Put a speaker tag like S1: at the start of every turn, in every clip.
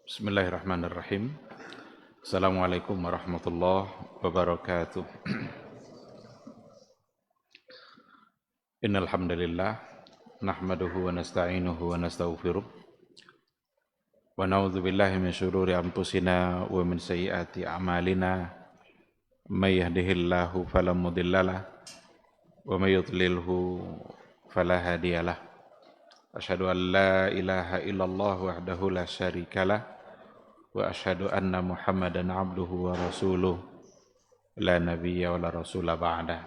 S1: Bismillahirrahmanirrahim. Assalamualaikum warahmatullahi wabarakatuh. Innal hamdalillah nahmaduhu wa nasta'inuhu wa nastaghfiruh wa na'udzu billahi min syururi anfusina wa min sayyiati a'malina may yahdihillahu fala mudhillalah wa may yudlilhu fala hadiyalah. Asyhadu an la ilaha illallah wahdahu la syarikalah wa asyhadu anna Muhammadan abduhu wa rasuluh la nabiyya wa la rasula ba'dah.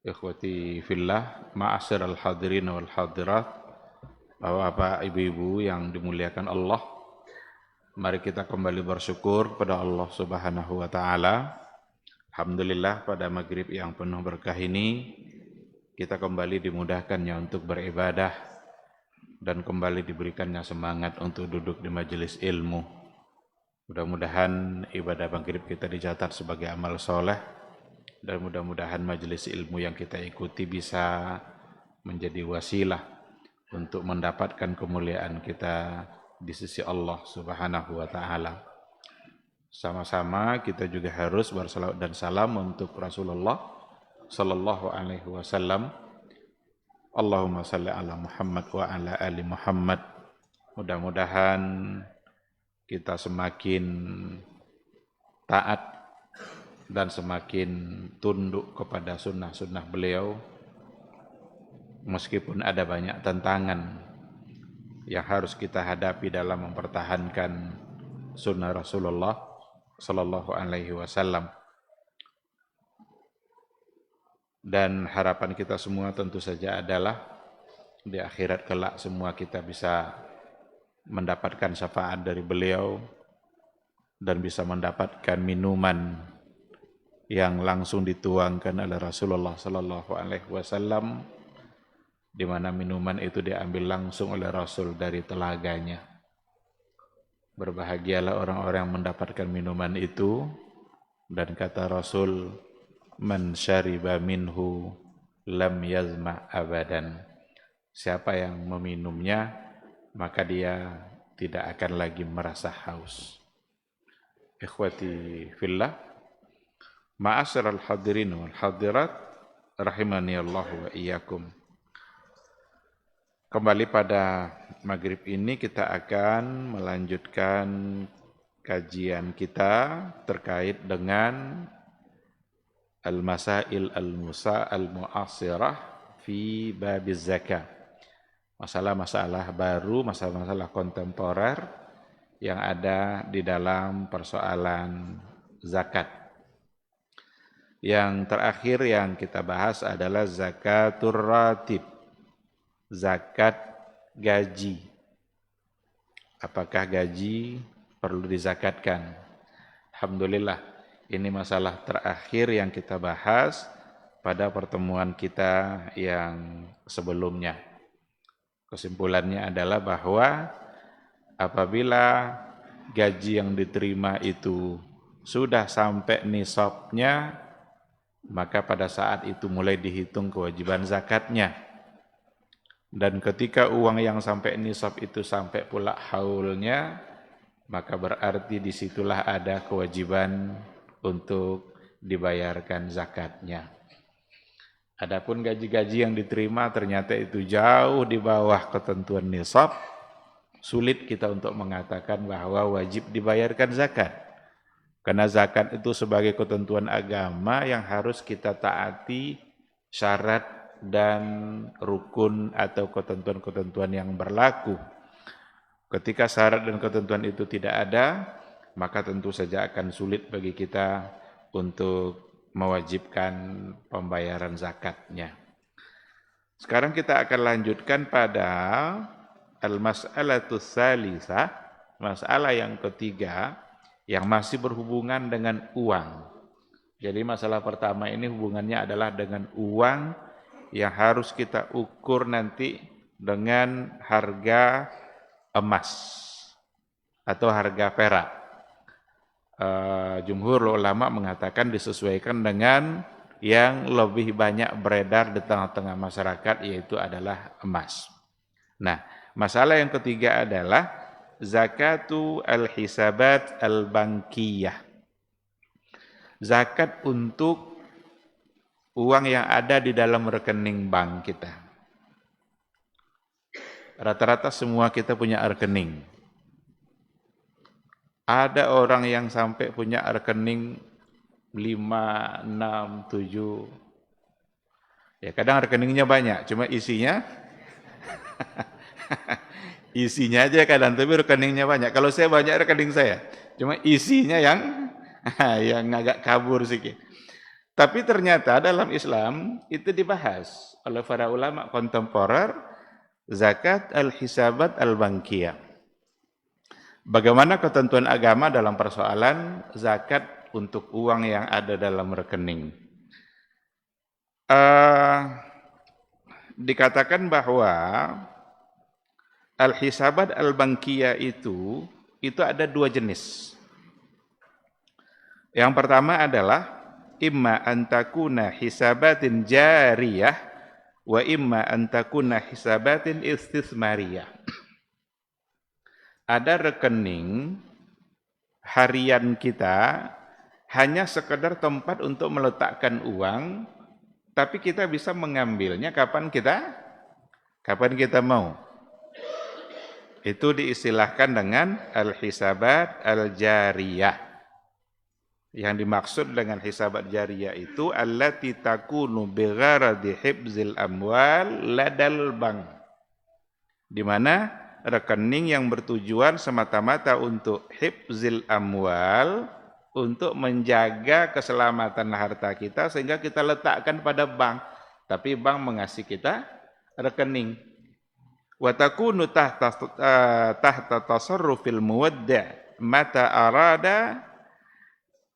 S1: Ikhwati fillah, ma'asyiral hadirin wal hadirat, Bapak, Ibu-ibu yang dimuliakan Allah, mari kita kembali bersyukur kepada Allah Subhanahu wa taala. Alhamdulillah pada maghrib yang penuh berkah ini kita kembali dimudahkannya untuk beribadah dan kembali diberikannya semangat untuk duduk di majelis ilmu. Mudah-mudahan ibadah maghrib kita dicatat sebagai amal soleh, dan mudah-mudahan majelis ilmu yang kita ikuti bisa menjadi wasilah untuk mendapatkan kemuliaan kita di sisi Allah Subhanahu wa taala. Sama-sama kita juga harus bersalawat dan salam untuk Rasulullah sallallahu alaihi wasallam. Allahumma salli ala Muhammad wa ala ali Muhammad. Mudah-mudahan kita semakin taat dan semakin tunduk kepada sunnah-sunnah beliau, meskipun ada banyak tantangan yang harus kita hadapi dalam mempertahankan sunnah Rasulullah sallallahu alaihi wasallam. Dan harapan kita semua tentu saja adalah di akhirat kelak semua kita bisa mendapatkan syafaat dari beliau dan bisa mendapatkan minuman yang langsung dituangkan oleh Rasulullah sallallahu alaihi wasallam, di mana minuman itu diambil langsung oleh Rasul dari telaganya. Berbahagialah orang-orang yang mendapatkan minuman itu, dan kata Rasul, man syariba minhu lam yazma abadan. Siapa yang meminumnya, maka dia tidak akan lagi merasa haus. Ikhwati fillah, ma'asyiral hadirin wal hadirat, rahimani Allah wa iyyakum. Kembali pada maghrib ini kita akan melanjutkan kajian kita terkait dengan al-masail al-mu'asirah fi babiz zakah. Masalah-masalah baru, masalah-masalah kontemporer yang ada di dalam persoalan zakat. Yang terakhir yang kita bahas adalah zakatur ratib, zakat gaji. Apakah gaji perlu dizakatkan? Alhamdulillah, ini masalah terakhir yang kita bahas pada pertemuan kita yang sebelumnya. Kesimpulannya adalah bahwa apabila gaji yang diterima itu sudah sampai nisabnya, maka pada saat itu mulai dihitung kewajiban zakatnya. Dan ketika uang yang sampai nisab itu sampai pula haulnya, maka berarti disitulah ada kewajiban untuk dibayarkan zakatnya. Adapun gaji-gaji yang diterima ternyata itu jauh di bawah ketentuan nisab, sulit kita untuk mengatakan bahwa wajib dibayarkan zakat. Karena zakat itu sebagai ketentuan agama yang harus kita taati syarat dan rukun atau ketentuan-ketentuan yang berlaku. Ketika syarat dan ketentuan itu tidak ada, maka tentu saja akan sulit bagi kita untuk mewajibkan pembayaran zakatnya. Sekarang kita akan lanjutkan pada al-mas'alatus tsalisah, masalah yang ketiga yang masih berhubungan dengan uang. Jadi masalah pertama ini hubungannya adalah dengan uang yang harus kita ukur nanti dengan harga emas atau harga perak. Jumhur ulama mengatakan disesuaikan dengan yang lebih banyak beredar di tengah-tengah masyarakat, yaitu adalah emas. Nah, masalah yang ketiga adalah zakatu al-hisabat al-bankiyah. Zakat untuk uang yang ada di dalam rekening bank kita. Rata-rata semua kita punya rekening. Ada orang yang sampai punya rekening 5, 6, 7. Ya kadang rekeningnya banyak, cuma isinya isinya aja kadang, tapi rekeningnya banyak. Kalau saya banyak rekening saya, cuma isinya yang yang agak kabur sedikit. Tapi ternyata dalam Islam itu dibahas oleh para ulama kontemporer, zakat al-hisabat al-bankiyah. Bagaimana ketentuan agama dalam persoalan zakat untuk uang yang ada dalam rekening. Dikatakan bahwa al-hisabat al-bankiyah itu ada dua jenis. Yang pertama adalah imma antakuna hisabatin jariyah wa imma antakuna hisabatin istismariyah. Ada rekening harian kita hanya sekedar tempat untuk meletakkan uang, tapi kita bisa mengambilnya kapan kita mau. Itu diistilahkan dengan al-hisabat al-jariyah. Yang dimaksud dengan hisabat jariyah itu allati takunu bigharadi hibzil amwal ladal bank. Di mana rekening yang bertujuan semata-mata untuk hibzil amwal, untuk menjaga keselamatan harta kita sehingga kita letakkan pada bank, tapi bank mengasih kita rekening. Wa takunu tahta tasarrufil muwaddi' mata arada,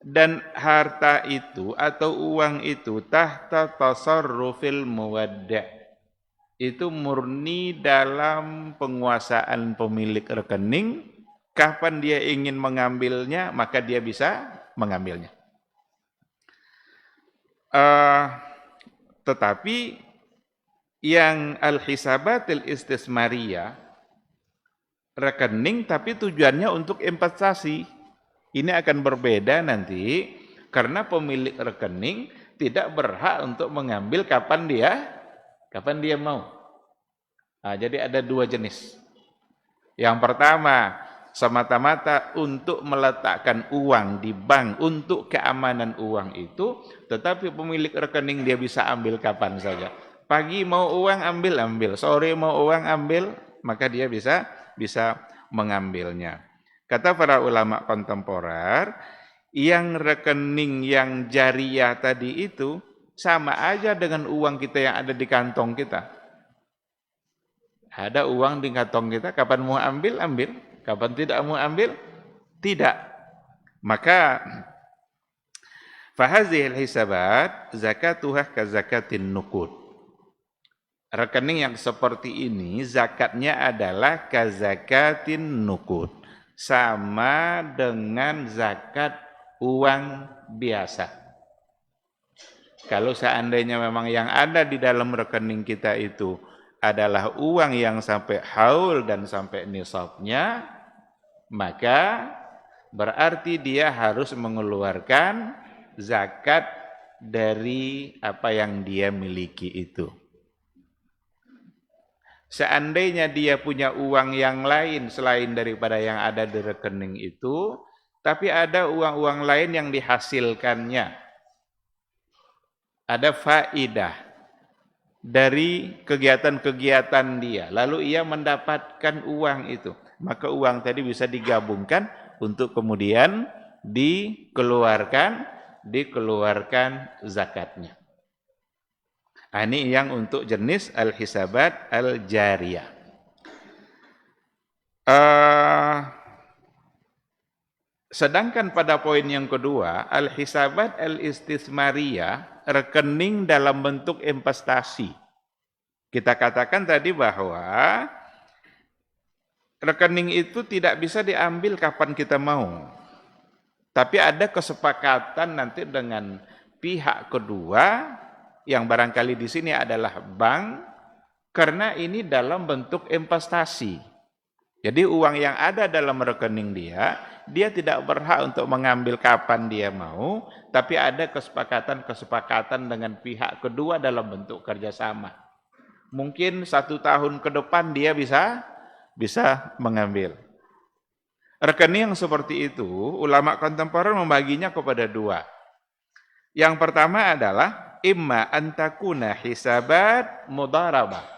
S1: dan harta itu atau uang itu tahta tasarrufil muwaddi', itu murni dalam penguasaan pemilik rekening. Kapan dia ingin mengambilnya, maka dia bisa mengambilnya. Tetapi yang al-hisabatil istismariyah, rekening tapi tujuannya untuk investasi, ini akan berbeda nanti karena pemilik rekening tidak berhak untuk mengambil kapan dia mau. Jadi ada dua jenis. Yang pertama, semata-mata untuk meletakkan uang di bank untuk keamanan uang itu, tetapi pemilik rekening dia bisa ambil kapan saja. Pagi mau uang ambil, sore mau uang ambil, maka dia bisa mengambilnya. Kata para ulama kontemporer, yang rekening yang jariyah tadi itu sama aja dengan uang kita yang ada di kantong kita. Ada uang di kantong kita, kapan mau ambil, kapan tidak mau ambil, tidak. Maka fahazihil hisabat zakatuhah ka zakatin nuqud. Rekening yang seperti ini zakatnya adalah ka zakatin nuqud, sama dengan zakat uang biasa. Kalau seandainya memang yang ada di dalam rekening kita itu adalah uang yang sampai haul dan sampai nisabnya, maka berarti dia harus mengeluarkan zakat dari apa yang dia miliki itu. Seandainya dia punya uang yang lain selain daripada yang ada di rekening itu, tapi ada uang-uang lain yang dihasilkannya, ada faidah dari kegiatan-kegiatan dia, lalu ia mendapatkan uang itu, maka uang tadi bisa digabungkan untuk kemudian dikeluarkan zakatnya. Ini yang untuk jenis al-hisabat al-jariyah. Sedangkan pada poin yang kedua, al-hisabat al-istismariyah, rekening dalam bentuk investasi. Kita katakan tadi bahwa rekening itu tidak bisa diambil kapan kita mau. Tapi ada kesepakatan nanti dengan pihak kedua, yang barangkali di sini adalah bank, karena ini dalam bentuk investasi. Jadi uang yang ada dalam rekening dia tidak berhak untuk mengambil kapan dia mau, tapi ada kesepakatan dengan pihak kedua dalam bentuk kerjasama. Mungkin 1 tahun ke depan dia bisa mengambil. Rekening yang seperti itu, ulama kontemporer membaginya kepada dua. Yang pertama adalah imma antakuna hisabat mudharabah.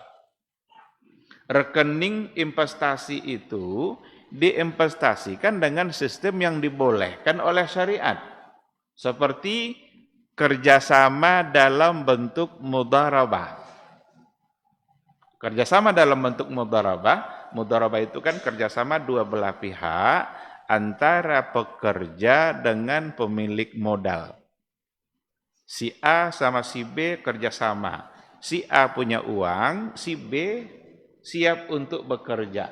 S1: Rekening investasi itu diinvestasikan dengan sistem yang dibolehkan oleh syariat. Seperti kerjasama dalam bentuk mudharabah. Kerjasama dalam bentuk mudharabah itu kan kerjasama dua belah pihak antara pekerja dengan pemilik modal. Si A sama si B kerjasama. Si A punya uang, si B siap untuk bekerja.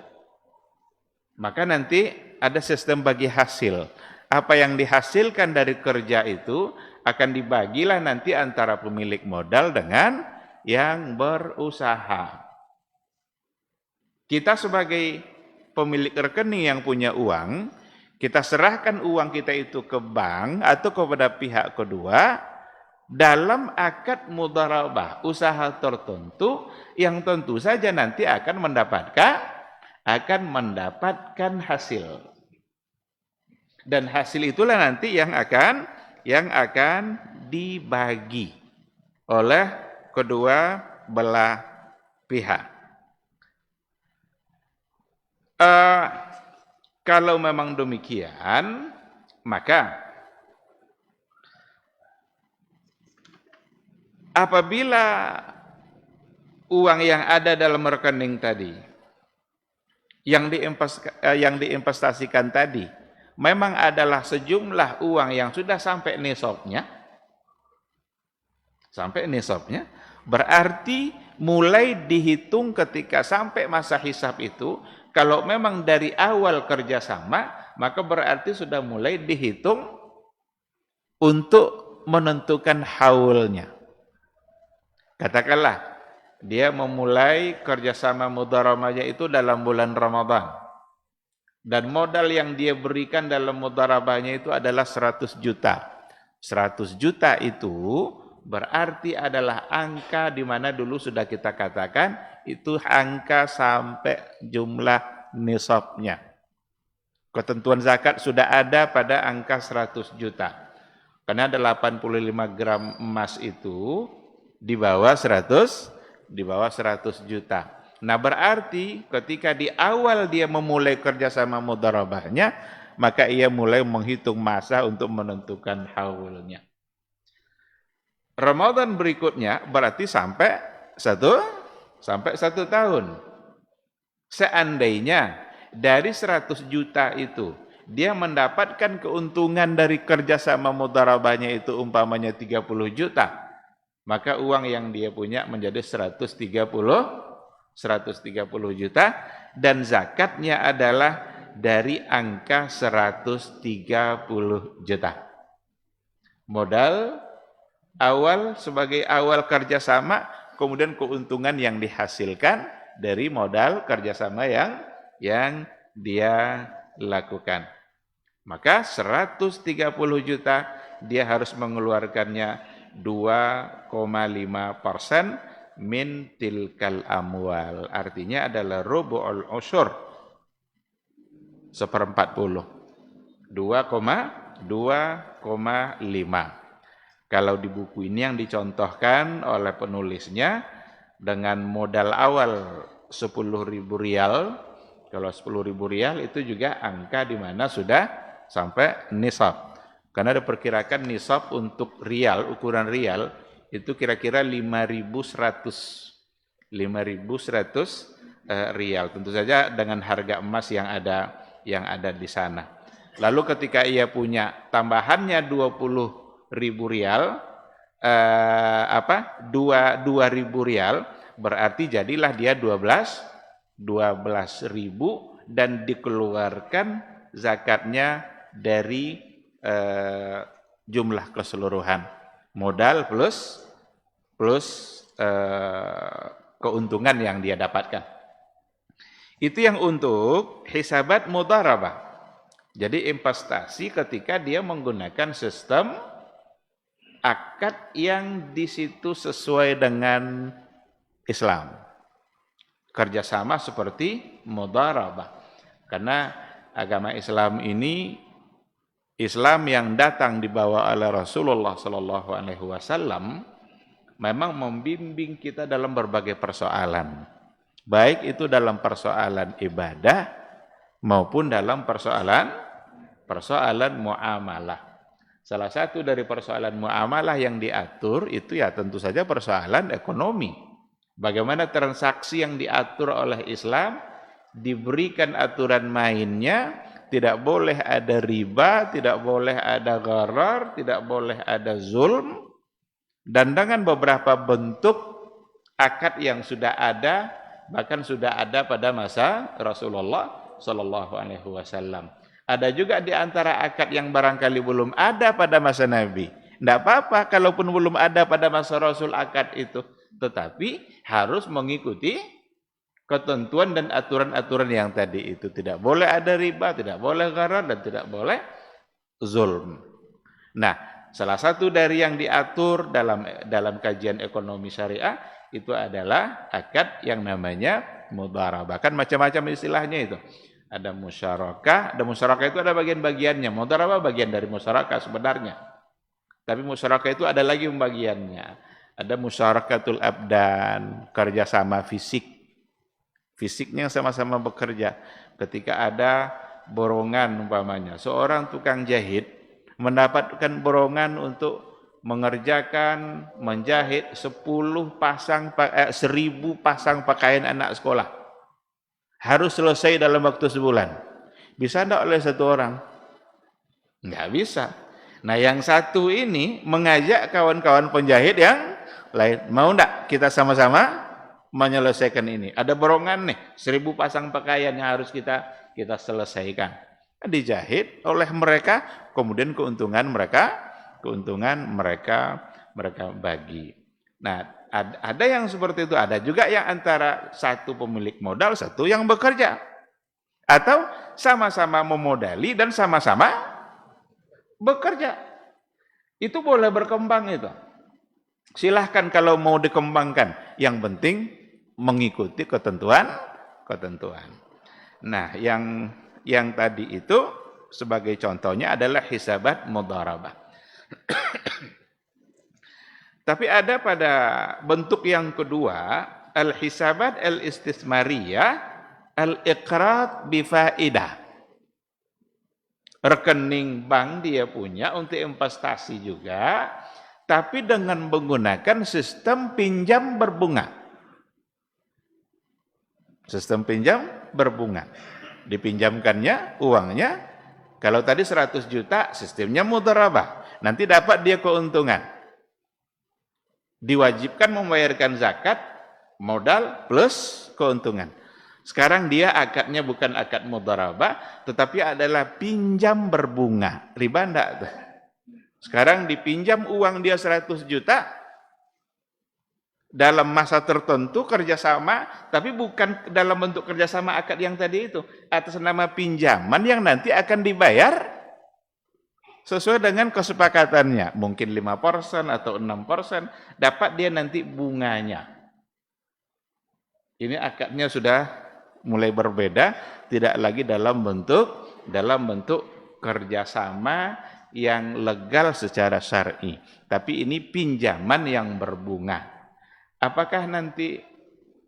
S1: Maka nanti ada sistem bagi hasil. Apa yang dihasilkan dari kerja itu akan dibagilah nanti antara pemilik modal dengan yang berusaha. Kita sebagai pemilik rekening yang punya uang, kita serahkan uang kita itu ke bank atau kepada pihak kedua dalam akad mudharabah, usaha tertentu yang tentu saja nanti akan mendapatkan hasil. Dan hasil itulah nanti yang akan dibagi oleh kedua belah pihak. Kalau memang demikian, maka apabila uang yang ada dalam rekening tadi, yang diinvestasikan tadi, memang adalah sejumlah uang yang sudah sampai nisabnya, berarti mulai dihitung ketika sampai masa hisab itu, kalau memang dari awal kerjasama, maka berarti sudah mulai dihitung untuk menentukan haulnya. Katakanlah, dia memulai kerjasama mudharabahnya itu dalam bulan Ramadan. Dan modal yang dia berikan dalam mudharabahnya itu adalah 100 juta. 100 juta itu berarti adalah angka di mana dulu sudah kita katakan, itu angka sampai jumlah nisabnya. Ketentuan zakat sudah ada pada angka 100 juta. Karena ada 85 gram emas itu di bawah 100 juta. Nah, berarti ketika di awal dia memulai kerjasama mudharabahnya, maka ia mulai menghitung masa untuk menentukan haulnya. Ramadan berikutnya berarti sampai satu tahun. Seandainya dari 100 juta itu dia mendapatkan keuntungan dari kerjasama mudharabahnya itu umpamanya 30 juta, maka uang yang dia punya menjadi 130 juta dan zakatnya adalah dari angka 130 juta. Modal awal sebagai awal kerjasama, kemudian keuntungan yang dihasilkan dari modal kerjasama yang dia lakukan. Maka 130 juta dia harus mengeluarkannya 2,5% min tilkal amwal. Artinya adalah rubu'ul usyur, 1/40. 2,5. Kalau di buku ini yang dicontohkan oleh penulisnya dengan modal awal 10.000 rial, kalau 10.000 rial itu juga angka di mana sudah sampai nisab. Karena diperkirakan nisab untuk rial, ukuran rial, itu kira-kira 5.100 rial. Tentu saja dengan harga emas yang ada di sana. Lalu ketika ia punya tambahannya 20.000 rial, 2.000 rial, berarti jadilah dia 12.000 dan dikeluarkan zakatnya dari jumlah keseluruhan modal plus keuntungan yang dia dapatkan. Itu yang untuk hisabat mudharabah. Jadi investasi ketika dia menggunakan sistem akad yang di situ sesuai dengan Islam. Kerjasama seperti mudharabah. Karena agama Islam ini Islam yang datang dibawa oleh Rasulullah Sallallahu Alaihi Wasallam memang membimbing kita dalam berbagai persoalan, baik itu dalam persoalan ibadah maupun dalam persoalan muamalah. Salah satu dari persoalan muamalah yang diatur itu ya tentu saja persoalan ekonomi. Bagaimana transaksi yang diatur oleh Islam diberikan aturan mainnya, tidak boleh ada riba, tidak boleh ada gharar, tidak boleh ada zulm, dan dengan beberapa bentuk akad yang sudah ada, bahkan sudah ada pada masa Rasulullah Sallallahu Alaihi Wasallam. Ada juga di antara akad yang barangkali belum ada pada masa Nabi. Tidak apa-apa kalaupun belum ada pada masa Rasul akad itu, tetapi harus mengikuti ketentuan dan aturan-aturan yang tadi itu. Tidak boleh ada riba, tidak boleh gharar, dan tidak boleh zulm. Nah, salah satu dari yang diatur dalam kajian ekonomi syariah itu adalah akad yang namanya mudharabah. Kan macam-macam istilahnya itu. Ada musyarakah, itu ada bagian-bagiannya. Mudharabah bagian dari musyarakah sebenarnya. Tapi musyarakah itu ada lagi pembagiannya. Ada musyarakatul abdan, kerjasama fisik. Fisiknya sama-sama bekerja. Ketika ada borongan umpamanya, seorang tukang jahit mendapatkan borongan untuk menjahit 10 pasang 1000 pasang pakaian anak sekolah. Harus selesai dalam waktu sebulan. Bisa enggak oleh satu orang? Enggak bisa. Nah, yang satu ini mengajak kawan-kawan penjahit yang lain, mau enggak kita sama-sama menyelesaikan ini? Ada borongan nih, 1000 pasang pakaian yang harus kita selesaikan. Dijahit oleh mereka, kemudian keuntungan mereka bagi. Nah, ada yang seperti itu, ada juga yang antara satu pemilik modal, satu yang bekerja, atau sama-sama memodali dan sama-sama bekerja. Itu boleh berkembang itu. Silahkan kalau mau dikembangkan, yang penting mengikuti ketentuan. Nah, yang tadi itu sebagai contohnya adalah hisabat mudharabah. Tapi ada pada bentuk yang kedua, al-hisabat al-istismariyah al-iqrad bifaidah. Rekening bank dia punya untuk investasi juga, tapi dengan menggunakan sistem pinjam berbunga. Sistem pinjam berbunga. Dipinjamkannya uangnya, kalau tadi 100 juta, sistemnya mudharabah. Nanti dapat dia keuntungan. Diwajibkan membayarkan zakat, modal plus keuntungan. Sekarang dia akadnya bukan akad mudharabah, tetapi adalah pinjam berbunga. Riba enggak tuh? Sekarang dipinjam uang dia 100 juta, dalam masa tertentu kerjasama, tapi bukan dalam bentuk kerjasama akad yang tadi itu, atas nama pinjaman yang nanti akan dibayar sesuai dengan kesepakatannya, mungkin 5% atau 6%, dapat dia nanti bunganya. Ini akadnya sudah mulai berbeda, tidak lagi dalam bentuk kerjasama yang legal secara syar'i, tapi ini pinjaman yang berbunga. Apakah nanti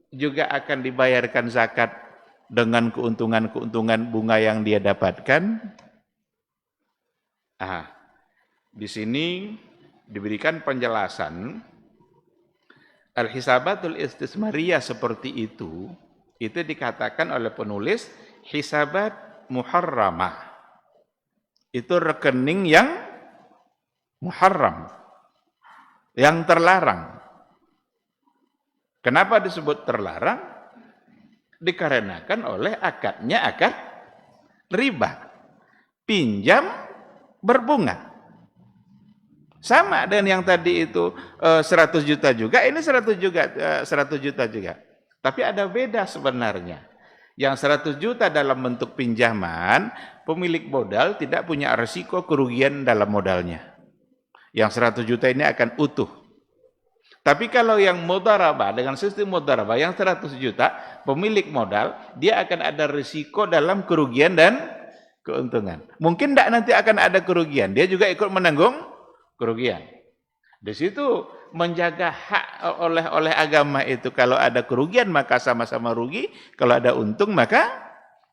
S1: juga akan dibayarkan zakat dengan keuntungan bunga yang dia dapatkan? Di sini diberikan penjelasan al-hisabatul istismariyah seperti itu dikatakan oleh penulis hisabat muharramah. Itu rekening yang muharram, yang terlarang. Kenapa disebut terlarang? Dikarenakan oleh akadnya akad riba. Pinjam berbunga. Sama dengan yang tadi itu 100 juta juga, ini 100 juta juga. Tapi ada beda sebenarnya. Yang 100 juta dalam bentuk pinjaman, pemilik modal tidak punya risiko kerugian dalam modalnya. Yang 100 juta ini akan utuh. Tapi kalau yang mudharabah, dengan sistem mudharabah yang 100 juta, pemilik modal, dia akan ada risiko dalam kerugian dan keuntungan. Mungkin tidak nanti akan ada kerugian, dia juga ikut menanggung kerugian. Di situ menjaga hak oleh agama itu, kalau ada kerugian maka sama-sama rugi, kalau ada untung maka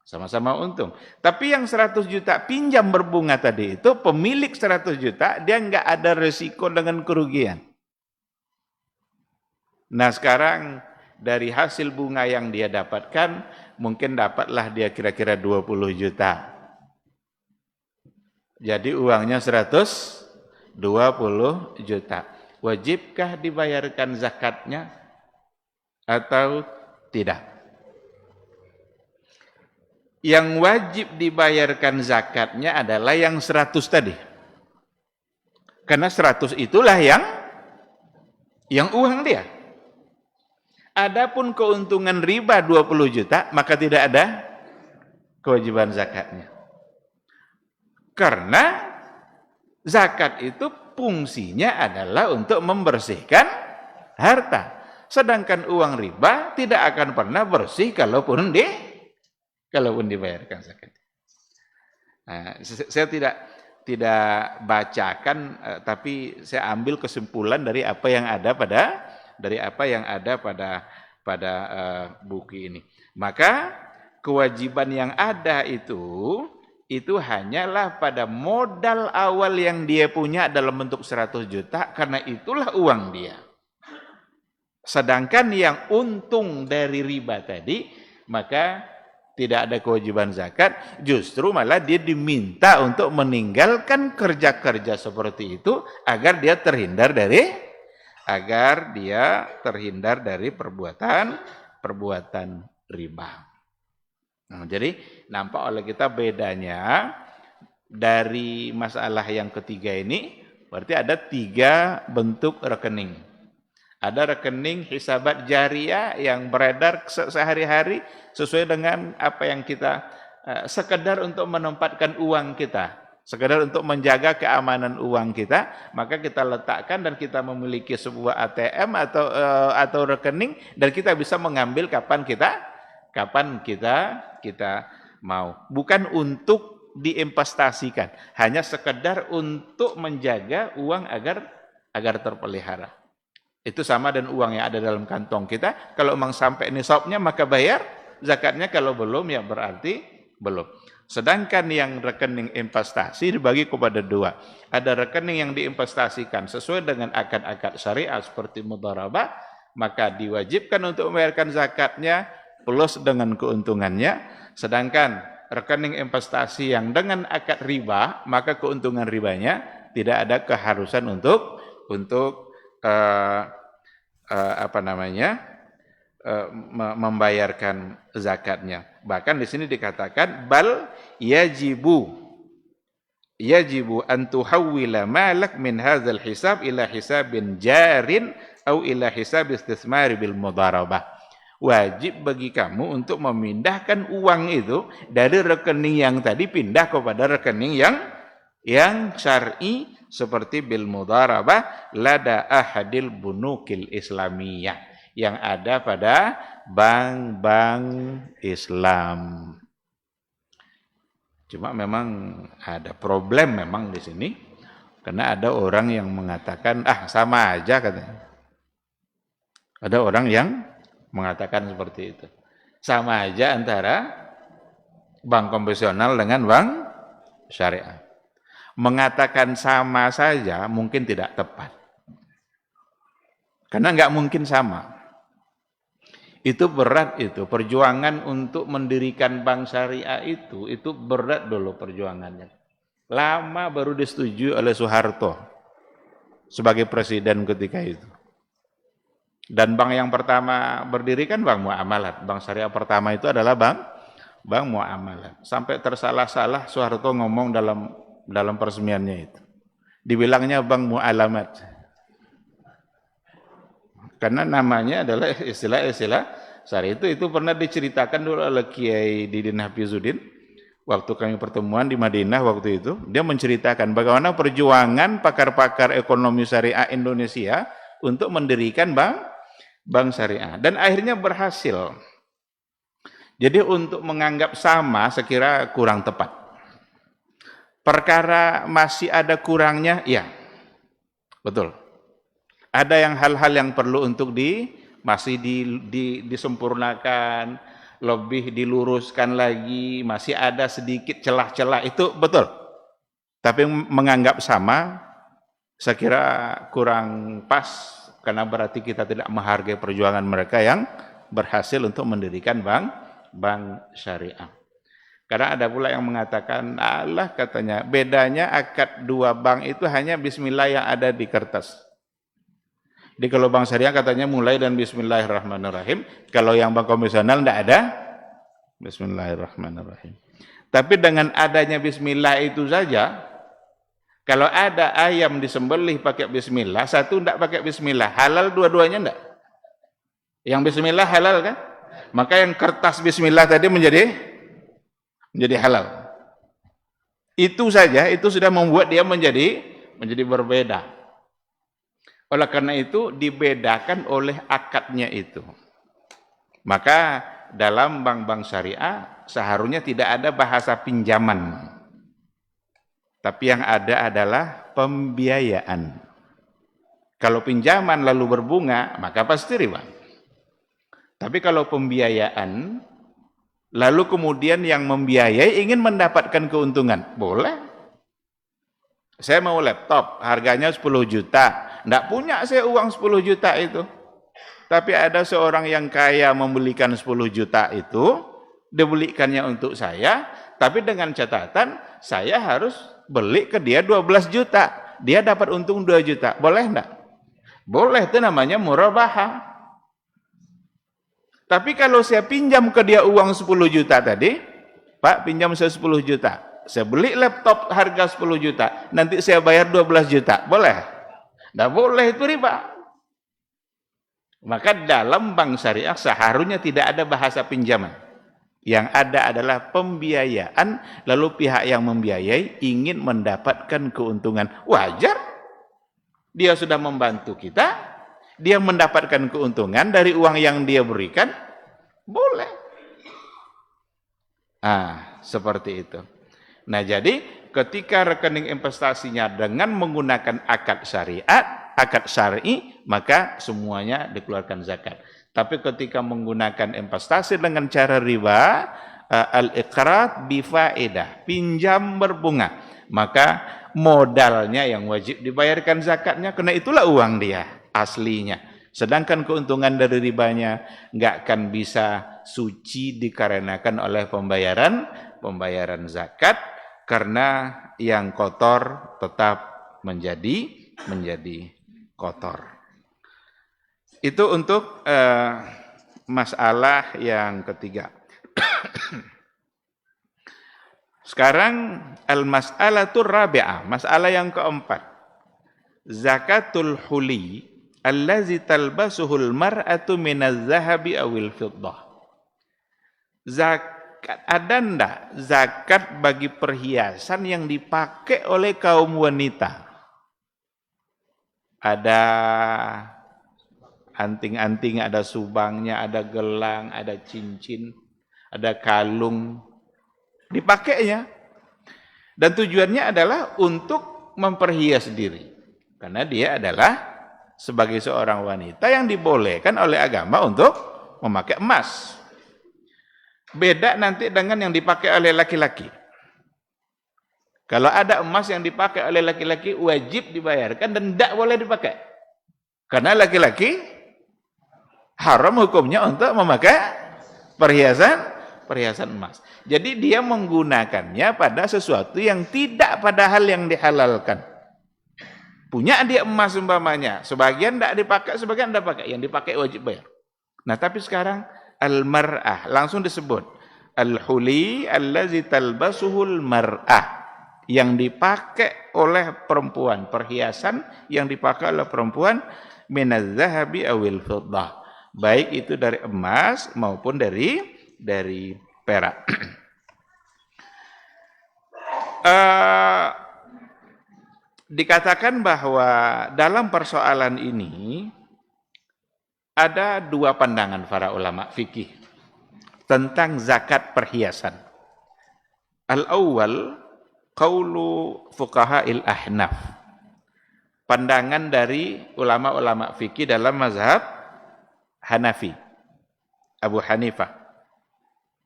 S1: sama-sama untung. Tapi yang 100 juta pinjam berbunga tadi itu, pemilik 100 juta dia nggak ada risiko dengan kerugian. Nah sekarang dari hasil bunga yang dia dapatkan, mungkin dapatlah dia kira-kira 20 juta. Jadi uangnya 120 juta. Wajibkah dibayarkan zakatnya atau tidak? Yang wajib dibayarkan zakatnya adalah yang 100 tadi. Karena 100 itulah yang uang dia. Adapun keuntungan riba 20 juta, maka tidak ada kewajiban zakatnya. Karena zakat itu fungsinya adalah untuk membersihkan harta. Sedangkan uang riba tidak akan pernah bersih kalaupun dibayarkan zakat. Nah, saya tidak bacakan, tapi saya ambil kesimpulan dari apa yang ada pada buku ini. Maka kewajiban yang ada itu hanyalah pada modal awal yang dia punya dalam bentuk 100 juta, karena itulah uang dia. Sedangkan yang untung dari riba tadi, maka tidak ada kewajiban zakat, justru malah dia diminta untuk meninggalkan kerja-kerja seperti itu agar dia terhindar dari perbuatan riba. Nah, jadi nampak oleh kita bedanya dari masalah yang ketiga ini, berarti ada 3 bentuk rekening. Ada rekening hisabat jariah yang beredar sehari-hari sesuai dengan apa yang kita sekedar untuk menempatkan uang kita, sekedar untuk menjaga keamanan uang kita, maka kita letakkan dan kita memiliki sebuah ATM atau rekening, dan kita bisa mengambil kapan kita mau. Bukan untuk diinvestasikan, hanya sekedar untuk menjaga uang agar terpelihara. Itu sama dengan uang yang ada dalam kantong kita. Kalau memang sampai nisabnya maka bayar zakatnya, kalau belum ya berarti belum. Sedangkan yang rekening investasi dibagi kepada 2. Ada rekening yang diinvestasikan sesuai dengan akad-akad syariah seperti mudharabah, maka diwajibkan untuk membayarkan zakatnya plus dengan keuntungannya. Sedangkan rekening investasi yang dengan akad riba, maka keuntungan ribanya tidak ada keharusan untuk membayarkan zakatnya. Bahkan di sini dikatakan bal yajibu an tuhawwila malak min hadzal hisab ila hisabin jarin au ila hisab istismar bil mudharabah. Wajib bagi kamu untuk memindahkan uang itu dari rekening yang tadi pindah kepada rekening yang syar'i seperti bil mudharabah lada ahadil bunukil islamiyah, yang ada pada bank-bank Islam. Cuma memang ada problem memang di sini, karena ada orang yang mengatakan sama aja katanya. Ada orang yang mengatakan seperti itu. Sama aja antara bank konvensional dengan bank syariah. Mengatakan sama saja mungkin tidak tepat. Karena nggak mungkin sama. Itu berat itu. Perjuangan untuk mendirikan bank syariah itu berat dulu perjuangannya. Lama baru disetujui oleh Soeharto sebagai presiden ketika itu. Dan bank yang pertama berdiri kan Bank Muamalat. Bank syariah pertama itu adalah Bank Muamalat. Sampai tersalah-salah Soeharto ngomong dalam peresmiannya itu. Dibilangnya Bank Mu'alamat. Karena namanya adalah istilah Sari itu pernah diceritakan dulu oleh Kiai Didin Hafizuddin waktu kami pertemuan di Madinah waktu itu. Dia menceritakan bagaimana perjuangan pakar-pakar ekonomi syariah Indonesia untuk mendirikan bank syariah dan akhirnya berhasil. Jadi untuk menganggap sama sekira kurang tepat. Perkara masih ada kurangnya, ya, betul. Ada yang hal-hal yang perlu untuk masih disempurnakan, lebih diluruskan lagi, masih ada sedikit celah-celah, itu betul. Tapi menganggap sama, saya kira kurang pas, karena berarti kita tidak menghargai perjuangan mereka yang berhasil untuk mendirikan bank syariah. Karena ada pula yang mengatakan, Allah katanya, bedanya akad dua bank itu hanya bismillah yang ada di kertas. Jadi kalau bank syariah katanya mulai dan bismillahirrahmanirrahim. Kalau yang bank konvensional tidak ada bismillahirrahmanirrahim. Tapi dengan adanya bismillah itu saja, kalau ada ayam disembelih pakai bismillah, satu tidak pakai bismillah, halal dua-duanya tidak? Yang bismillah halal kan? Maka yang kertas bismillah tadi menjadi halal. Itu saja, itu sudah membuat dia menjadi berbeda. Oleh karena itu dibedakan oleh akadnya itu. Maka dalam bank-bank syariah seharusnya tidak ada bahasa pinjaman. Tapi yang ada adalah pembiayaan. Kalau pinjaman lalu berbunga, maka pasti riba. Tapi kalau pembiayaan, lalu kemudian yang membiayai ingin mendapatkan keuntungan, boleh. Saya mau laptop, harganya 10 juta. Tidak punya saya uang 10 juta itu. Tapi ada seorang yang kaya membelikan 10 juta itu, dibelikannya untuk saya, tapi dengan catatan, saya harus beli ke dia 12 juta. Dia dapat untung 2 juta. Boleh enggak? Boleh, itu namanya murabahah. Tapi kalau saya pinjam ke dia uang 10 juta tadi, Pak pinjam saya 10 juta. Saya beli laptop harga 10 juta, nanti saya bayar 12 juta. Boleh? Tidak boleh, itu riba. Maka dalam bank syariah seharusnya tidak ada bahasa pinjaman. Yang ada adalah pembiayaan, lalu pihak yang membiayai ingin mendapatkan keuntungan. Wajar. Dia sudah membantu kita, dia mendapatkan keuntungan dari uang yang dia berikan, boleh. Seperti itu. Nah, jadi ketika rekening investasinya dengan menggunakan akad syariat, akad syar'i, maka semuanya dikeluarkan zakat. Tapi ketika menggunakan investasi dengan cara riba, al-iqrad bifaedah, pinjam berbunga, maka modalnya yang wajib dibayarkan zakatnya, karena itulah uang dia aslinya. Sedangkan keuntungan dari ribanya nggak akan bisa suci dikarenakan oleh pembayaran zakat, karena yang kotor tetap menjadi kotor. Itu untuk masalah yang ketiga. Sekarang al-mas'alatur rabi'ah, masalah yang keempat. Zakatul huli allazi talbasuhul mar'atu minaz zahabi awil fiddah. Ada ndak zakat bagi perhiasan yang dipakai oleh kaum wanita? Ada anting-anting, ada subangnya, ada gelang, ada cincin, ada kalung, dipakainya. Dan tujuannya adalah untuk memperhias diri. Karena dia adalah sebagai seorang wanita yang dibolehkan oleh agama untuk memakai emas. Beda nanti dengan yang dipakai oleh laki-laki. Kalau ada emas yang dipakai oleh laki-laki, wajib dibayarkan dan tidak boleh dipakai. Karena laki-laki haram hukumnya untuk memakai perhiasan emas. Jadi dia menggunakannya pada sesuatu yang tidak pada hal yang dihalalkan. Punya dia emas umpamanya, sebagian tidak dipakai, sebagian tidak pakai. Yang dipakai wajib bayar. Nah, tapi sekarang al-mar'ah langsung disebut al-huli allazi talbasuhul mar'ah, yang dipakai oleh perempuan, perhiasan yang dipakai oleh perempuan minaz zahabi awil fiddah, baik itu dari emas maupun dari perak. Dikatakan bahwa dalam persoalan ini ada dua pandangan para ulama fikih tentang zakat perhiasan. Al-awwal qaulu fuqaha'il ahnaf. Pandangan dari ulama-ulama fikih dalam mazhab Hanafi, Abu Hanifah.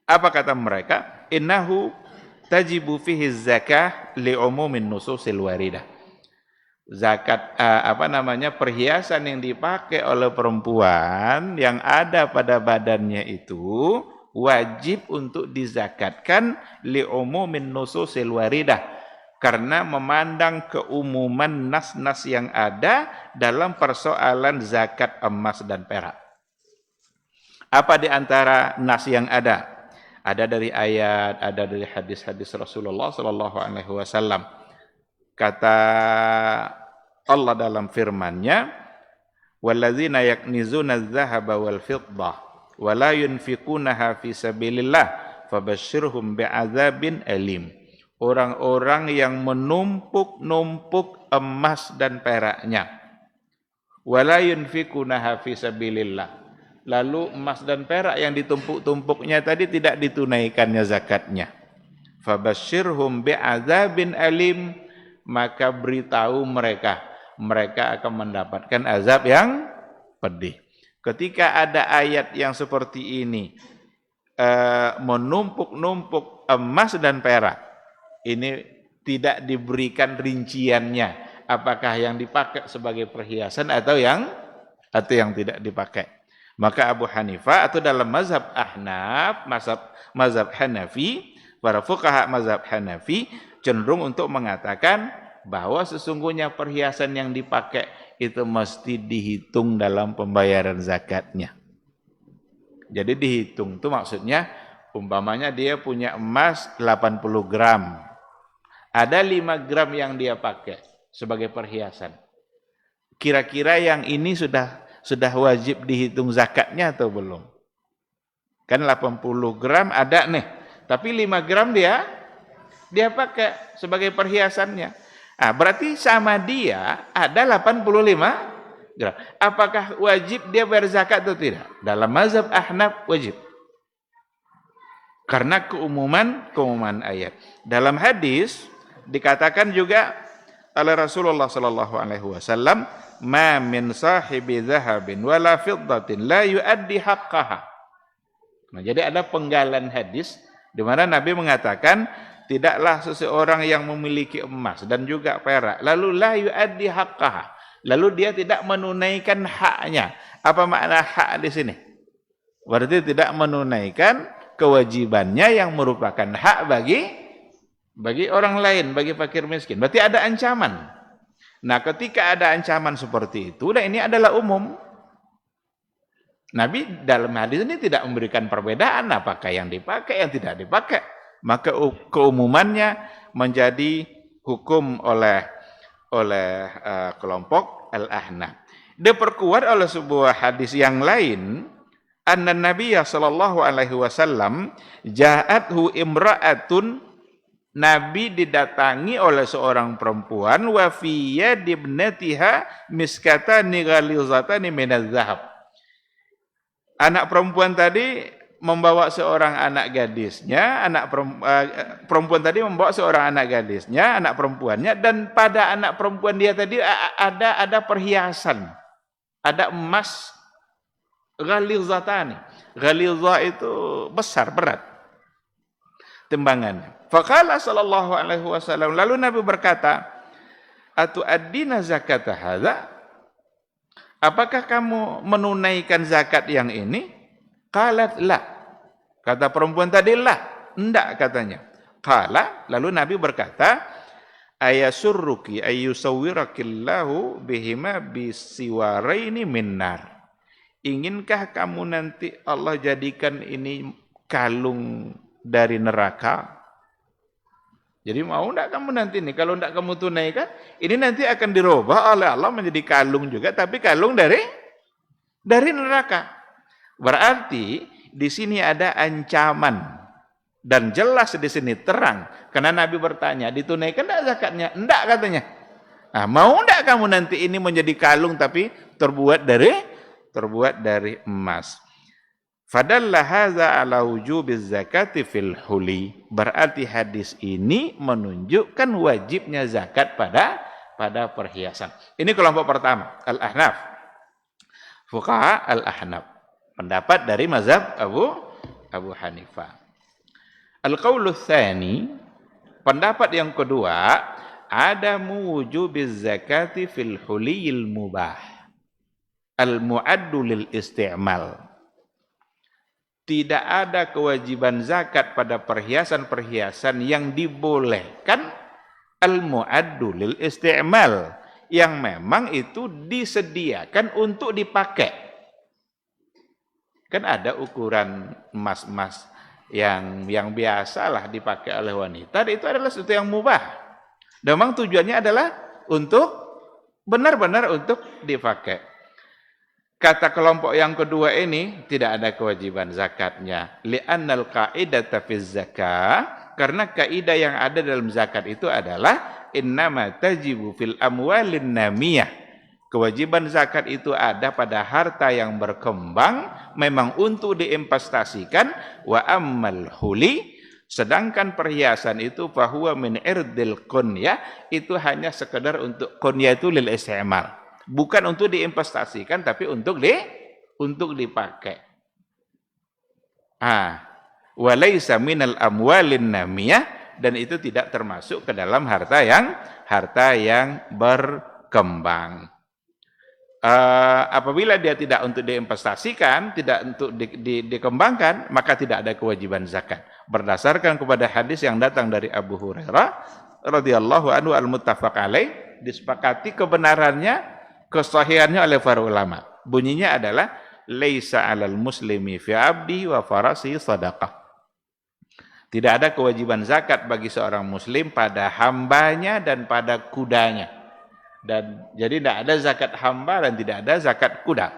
S1: Apa kata mereka? Innahu tajibu fihi zakah li'umumin nususil waridah. Zakat perhiasan yang dipakai oleh perempuan yang ada pada badannya itu wajib untuk dizakatkan li'umumin nususil waridah, karena memandang keumuman nas-nas yang ada dalam persoalan zakat emas dan perak. Apa di antara nas yang ada? Ada dari ayat, ada dari hadis-hadis Rasulullah sallallahu alaihi wasallam. Kata Allah dalam firman-Nya, "Walladzina yaknizuna adh-dhahaba wal fiddah wa la yunfiqunaha fi sabilillah fabashshirhum bi'adzabin alim." Orang-orang yang menumpuk-numpuk emas dan peraknya, wa la yunfiqunaha fi sabilillah. Lalu emas dan perak yang ditumpuk-tumpuknya tadi tidak ditunaikannya zakatnya. Fabashshirhum bi'adzabin alim, maka beritahu mereka akan mendapatkan azab yang pedih. Ketika ada ayat yang seperti ini, menumpuk-numpuk emas dan perak, ini tidak diberikan rinciannya, apakah yang dipakai sebagai perhiasan atau yang tidak dipakai. Maka Abu Hanifah atau dalam mazhab Ahnaf, mazhab Hanafi, para fuqaha mazhab Hanafi cenderung untuk mengatakan bahwa sesungguhnya perhiasan yang dipakai itu mesti dihitung dalam pembayaran zakatnya. Jadi dihitung itu maksudnya umpamanya dia punya emas 80 gram. Ada 5 gram yang dia pakai sebagai perhiasan. Kira-kira yang ini sudah wajib dihitung zakatnya atau belum? Kan 80 gram ada nih, tapi 5 gram dia pakai sebagai perhiasannya. Berarti sama dia ada 85 gram. Apakah wajib dia bayar zakat atau tidak? Dalam mazhab Ahnaf wajib. Karena keumuman ayat. Dalam hadis dikatakan juga oleh Rasulullah sallallahu alaihi wasallam, "Ma min sahibi dhahabin wala fiddatin la yuaddi haqqaha." Nah, jadi ada penggalan hadis di mana Nabi mengatakan, tidaklah seseorang yang memiliki emas dan juga perak lalu la yuaddi haqqaha, lalu dia tidak menunaikan haknya. Apa makna hak di sini? Berarti tidak menunaikan kewajibannya yang merupakan hak bagi orang lain, bagi fakir miskin. Berarti ada ancaman. Nah, ketika ada ancaman seperti itu, dan ini adalah umum. Nabi dalam hadis ini tidak memberikan perbedaan apakah yang dipakai, yang tidak dipakai. Maka keumumannya menjadi hukum oleh kelompok Al-Ahnaf. Diperkuat oleh sebuah hadis yang lain, anna Nabiya sallallahu alaihi wasallam ja'athu imra'atun, Nabi didatangi oleh seorang perempuan, wa fi yadi ibnatiha miskatani ghalizatani minadz zahab. Anak perempuan tadi membawa seorang anak gadisnya, perempuan tadi membawa seorang anak gadisnya, anak perempuannya, dan pada anak perempuan dia tadi ada perhiasan, ada emas ghalizatani. Ghalizah itu besar, berat timbangannya. Faqala sallallahu alaihi wasallam, lalu Nabi berkata, "Atu'addina zakata hadza?" Apakah kamu menunaikan zakat yang ini? Qalat la. Kata perempuan tadi la, enggak katanya. Qala, lalu Nabi berkata, "Ayasurruki ayyusawwirakillahu bihima bisiwaraini minnar." Inginkah kamu nanti Allah jadikan ini kalung dari neraka? Jadi mau enggak kamu nanti nih, kalau enggak kamu tunaikan, ini nanti akan dirubah oleh Allah menjadi kalung juga, tapi kalung dari neraka. Berarti di sini ada ancaman dan jelas di sini terang. Karena Nabi bertanya, ditunaikan enggak zakatnya? Enggak katanya. Nah, mau enggak kamu nanti ini menjadi kalung tapi terbuat dari emas? Fadalla hadza ala wujubiz zakati fil huli. Berarti hadis ini menunjukkan wajibnya zakat pada perhiasan. Ini kelompok pertama, Al-Ahnaf. Fuqaha Al-Ahnaf. Pendapat dari mazhab Abu Hanifah. Al-qaulu tsani, pendapat yang kedua, ada wujubiz zakati fil huliyil mubah. Al-mu'addu lil isti'mal. Tidak ada kewajiban zakat pada perhiasan-perhiasan yang dibolehkan al-mu'addu lil isti'mal, yang memang itu disediakan untuk dipakai. Kan ada ukuran emas-emas yang biasalah dipakai oleh wanita, itu adalah sesuatu yang mubah. Memang tujuannya adalah untuk benar-benar untuk dipakai. Kata kelompok yang kedua ini tidak ada kewajiban zakatnya. Li'annal qa'idata fiz zakah, karena kaidah yang ada dalam zakat itu adalah innama tajibu fil amwalin namiyah. Kewajiban zakat itu ada pada harta yang berkembang, memang untuk diinvestasikan. Wa ammal huli, sedangkan perhiasan itu fahuwa min irdil kunya, itu hanya sekedar untuk kunya itu lil isti'mal. Bukan untuk diinvestasikan, tapi untuk dipakai. Walaysa minal amwalin namiyah, dan itu tidak termasuk ke dalam harta yang berkembang. Apabila dia tidak untuk diinvestasikan, tidak untuk dikembangkan, maka tidak ada kewajiban zakat. Berdasarkan kepada hadis yang datang dari Abu Hurairah radhiyallahu anhu al-muttafaq alaih, disepakati kebenarannya, kesahihannya oleh para ulama. Bunyinya adalah laisa 'alal muslimi fi 'abdi wa farasi sadaqah. Tidak ada kewajiban zakat bagi seorang muslim pada hambanya dan pada kudanya. Dan jadi tidak ada zakat hamba dan tidak ada zakat kuda.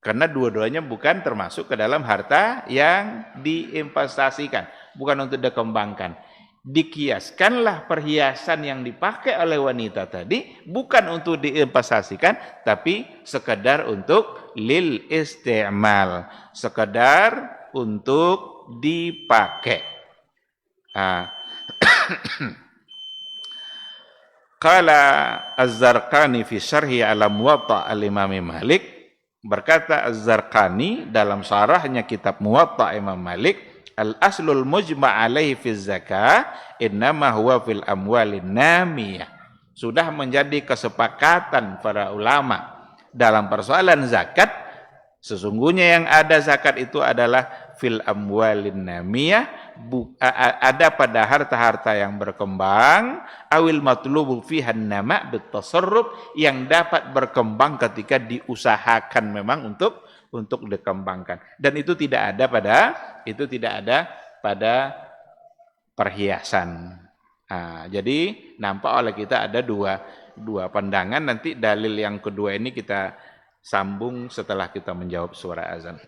S1: Karena dua-duanya bukan termasuk ke dalam harta yang diinvestasikan, bukan untuk dikembangkan. Dikiaskanlah perhiasan yang dipakai oleh wanita tadi bukan untuk diinvestasikan, tapi sekedar untuk lil isti'mal, sekedar untuk dipakai. Qala Az-Zarqani fi syarhi ala Muwatta al-Imam Malik, berkata Az-Zarqani dalam syarahnya kitab Muwatta Imam Malik, al-aslul mujma' alaihi fi zakah innama huwa fil amwalin namiyah. Sudah menjadi kesepakatan para ulama dalam persoalan zakat, sesungguhnya yang ada zakat itu adalah fil amwalin namiyah, ada pada harta-harta yang berkembang, awil matlubu fiha nama bitasarruf, yang dapat berkembang ketika diusahakan memang untuk dikembangkan. Dan itu tidak ada pada perhiasan. Jadi nampak oleh kita ada dua pandangan. Nanti dalil yang kedua ini kita sambung setelah kita menjawab suara azan.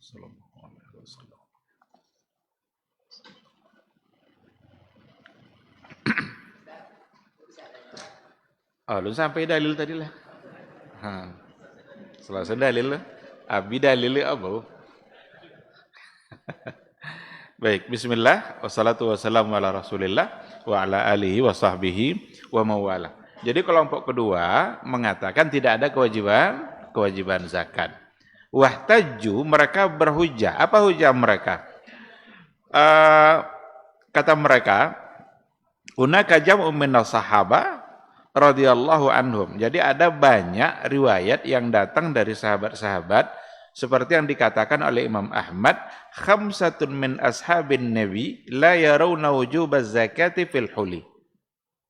S1: Sallallahu alaihi wasallam. Oh, lu sampai dalil tadi lah. Selesai dalil lah. Abi dalil apa? Baik, bismillah, wassalatu wassalamu ala rasulillah, wa ala alihi wa sahbihi wa mawala. Jadi kelompok kedua mengatakan tidak ada kewajiban zakat. Wahtaju, mereka berhujah. Apa hujah mereka? Kata mereka, hunaka jam'un minas sahaba radhiyallahu anhum. Jadi ada banyak riwayat yang datang dari sahabat-sahabat seperti yang dikatakan oleh Imam Ahmad, khamsatun min ashabin nabi la yarawna wujubaz zakati fil huli.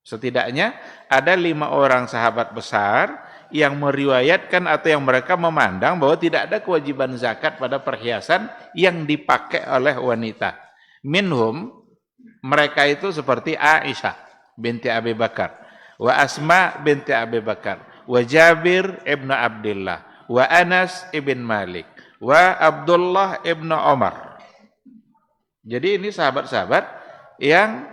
S1: Setidaknya ada 5 orang sahabat besar yang meriwayatkan atau yang mereka memandang bahwa tidak ada kewajiban zakat pada perhiasan yang dipakai oleh wanita. Minhum, mereka itu seperti Aisyah binti Abi Bakar, wa Asma binti Abi Bakar, wa Jabir ibn Abdullah, wa Anas ibn Malik, wa Abdullah ibn Umar. Jadi ini sahabat-sahabat yang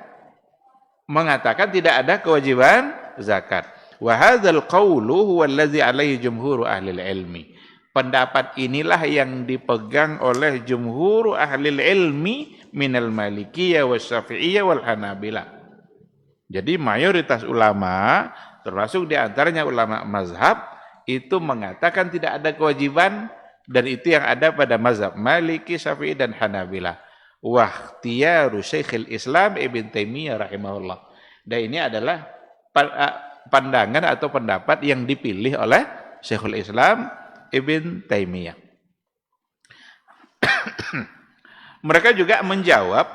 S1: mengatakan tidak ada kewajiban zakat. Wa hadzal qawlu huwa allazi alaihi jumhur ahli ilmi. Pendapat inilah yang dipegang oleh jumhur ahli ilmi minal malikiyah wa syafi'iyah wal hanabilah. Jadi mayoritas ulama, termasuk di antaranya ulama mazhab, itu mengatakan tidak ada kewajiban, dan itu yang ada pada mazhab Maliki, Syafi'i dan Hanabilah. Wa ikhtiyaru Syekhul Islam Ibn Taimiyah rahimahullah. Dan ini adalah pandangan atau pendapat yang dipilih oleh Syekhul Islam Ibn Taimiyah. Mereka juga menjawab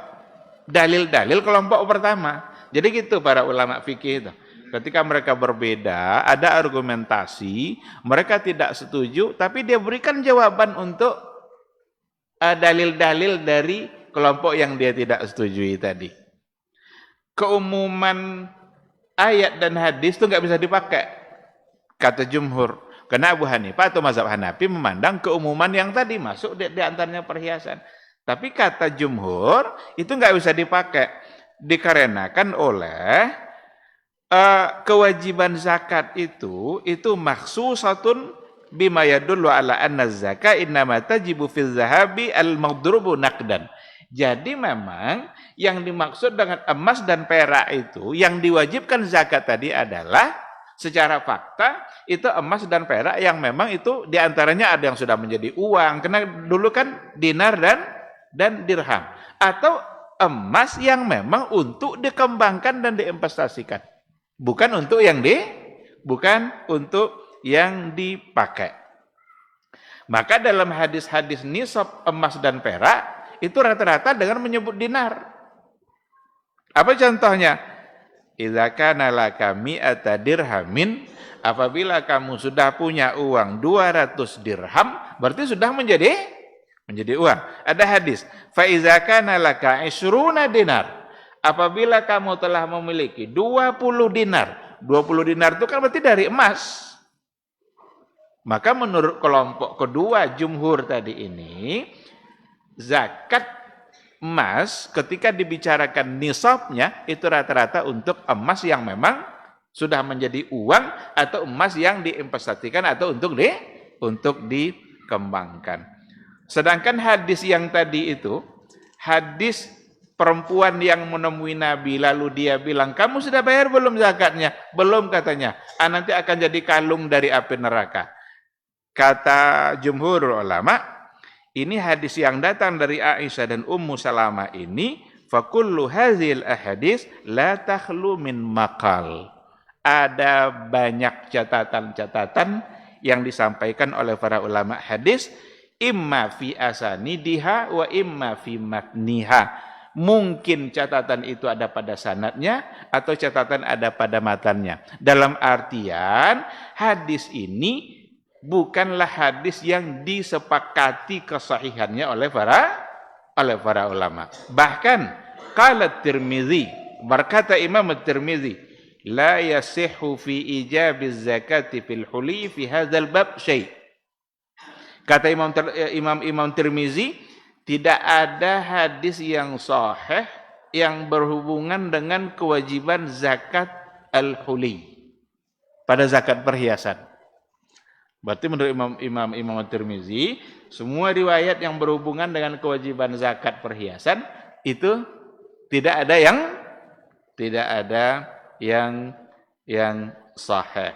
S1: dalil-dalil kelompok pertama. Jadi gitu para ulama fikih itu. Ketika mereka berbeda, ada argumentasi, mereka tidak setuju, tapi dia berikan jawaban untuk dalil-dalil dari kelompok yang dia tidak setujui tadi. Keumuman ayat dan hadis itu nggak bisa dipakai, kata jumhur. Karena Abu Hanifah atau mazhab Hanafi memandang keumuman yang tadi masuk di antaranya perhiasan. Tapi kata jumhur, itu nggak bisa dipakai. Dikarenakan oleh kewajiban zakat itu makhsusatun bima yadullu ala anna zakat innama tajibu fil zahabi al-madrubu naqdan. Jadi memang yang dimaksud dengan emas dan perak itu yang diwajibkan zakat tadi adalah secara fakta itu emas dan perak yang memang itu diantaranya ada yang sudah menjadi uang, karena dulu kan dinar dan dirham, atau emas yang memang untuk dikembangkan dan diinvestasikan. Bukan untuk yang dipakai. Maka dalam hadis-hadis nisab emas dan perak itu rata-rata dengan menyebut dinar. Apa contohnya? Idza kana laka mi'ata dirhamin, apabila kamu sudah punya uang 200 dirham, berarti sudah menjadi uang. Ada hadis, fa idza kana laka 20 dinar. Apabila kamu telah memiliki 20 dinar, 20 dinar itu kan berarti dari emas. Maka menurut kelompok kedua jumhur tadi ini, zakat emas ketika dibicarakan nisabnya itu rata-rata untuk emas yang memang sudah menjadi uang atau emas yang diinvestasikan atau untuk dikembangkan. Sedangkan hadis yang tadi itu, hadis perempuan yang menemui Nabi lalu dia bilang, kamu sudah bayar belum zakatnya? Belum katanya. Nanti akan jadi kalung dari api neraka. Kata jumhur ulama, ini hadis yang datang dari Aisyah dan Ummu Salamah ini, fakullu hazil ahadis la takhlu min maqal. Ada banyak catatan-catatan yang disampaikan oleh para ulama hadis, imma fi asanidiha wa imma fi matniha. Mungkin catatan itu ada pada sanadnya atau catatan ada pada matannya. Dalam artian hadis ini bukanlah hadis yang disepakati kesahihannya oleh para ulama. Bahkan qala Tirmizi, berkata Imam Tirmizi, la yasihhu fi ijabiz zakati fil huli fi hadzal bab syai'. Kata Imam Tirmizi, tidak ada hadis yang sahih yang berhubungan dengan kewajiban zakat al-huli, pada zakat perhiasan. Berarti menurut Imam Tirmizi, semua riwayat yang berhubungan dengan kewajiban zakat perhiasan itu tidak ada yang sahih.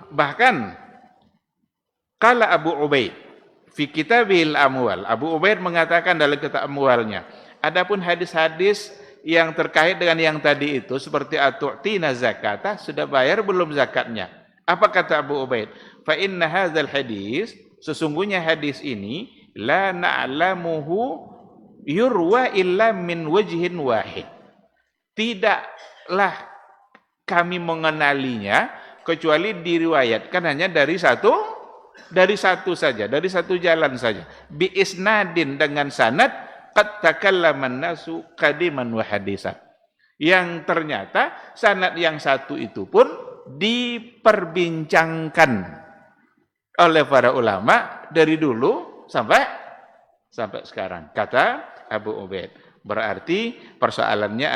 S1: Bahkan kala Abu Ubaid fi kitabil amwal, Abu Ubaid mengatakan dalam kitab amwalnya, adapun hadis-hadis yang terkait dengan yang tadi itu seperti atu'tina zakata, sudah bayar belum zakatnya? Apa kata Abu Ubaid? Fa inna hadzal hadis, sesungguhnya hadis ini la na'lamuhu yurwa illa min wajhin wahid. Tidaklah kami mengenalinya kecuali diriwayatkan hanya dari satu saja, dari satu jalan saja. Bi isnadin, dengan sanad qad takallaman nasu qadiman wa hadisan. Yang ternyata sanad yang satu itu pun diperbincangkan oleh para ulama dari dulu sampai sekarang. Kata Abu Ubaid. Berarti persoalannya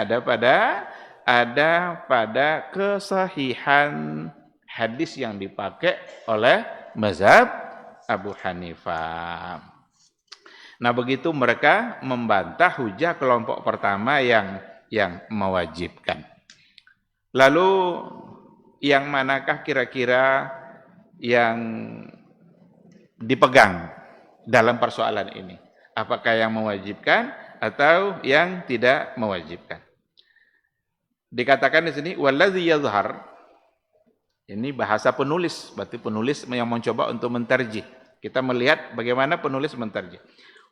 S1: ada pada kesahihan hadis yang dipakai oleh mazhab Abu Hanifah. Nah, begitu mereka membantah hujah kelompok pertama yang mewajibkan. Lalu yang manakah kira-kira yang dipegang dalam persoalan ini? Apakah yang mewajibkan atau yang tidak mewajibkan? Dikatakan di sini wallazi yazhar. Ini bahasa penulis, berarti penulis yang mencoba untuk menterjih. Kita melihat bagaimana penulis menterjih.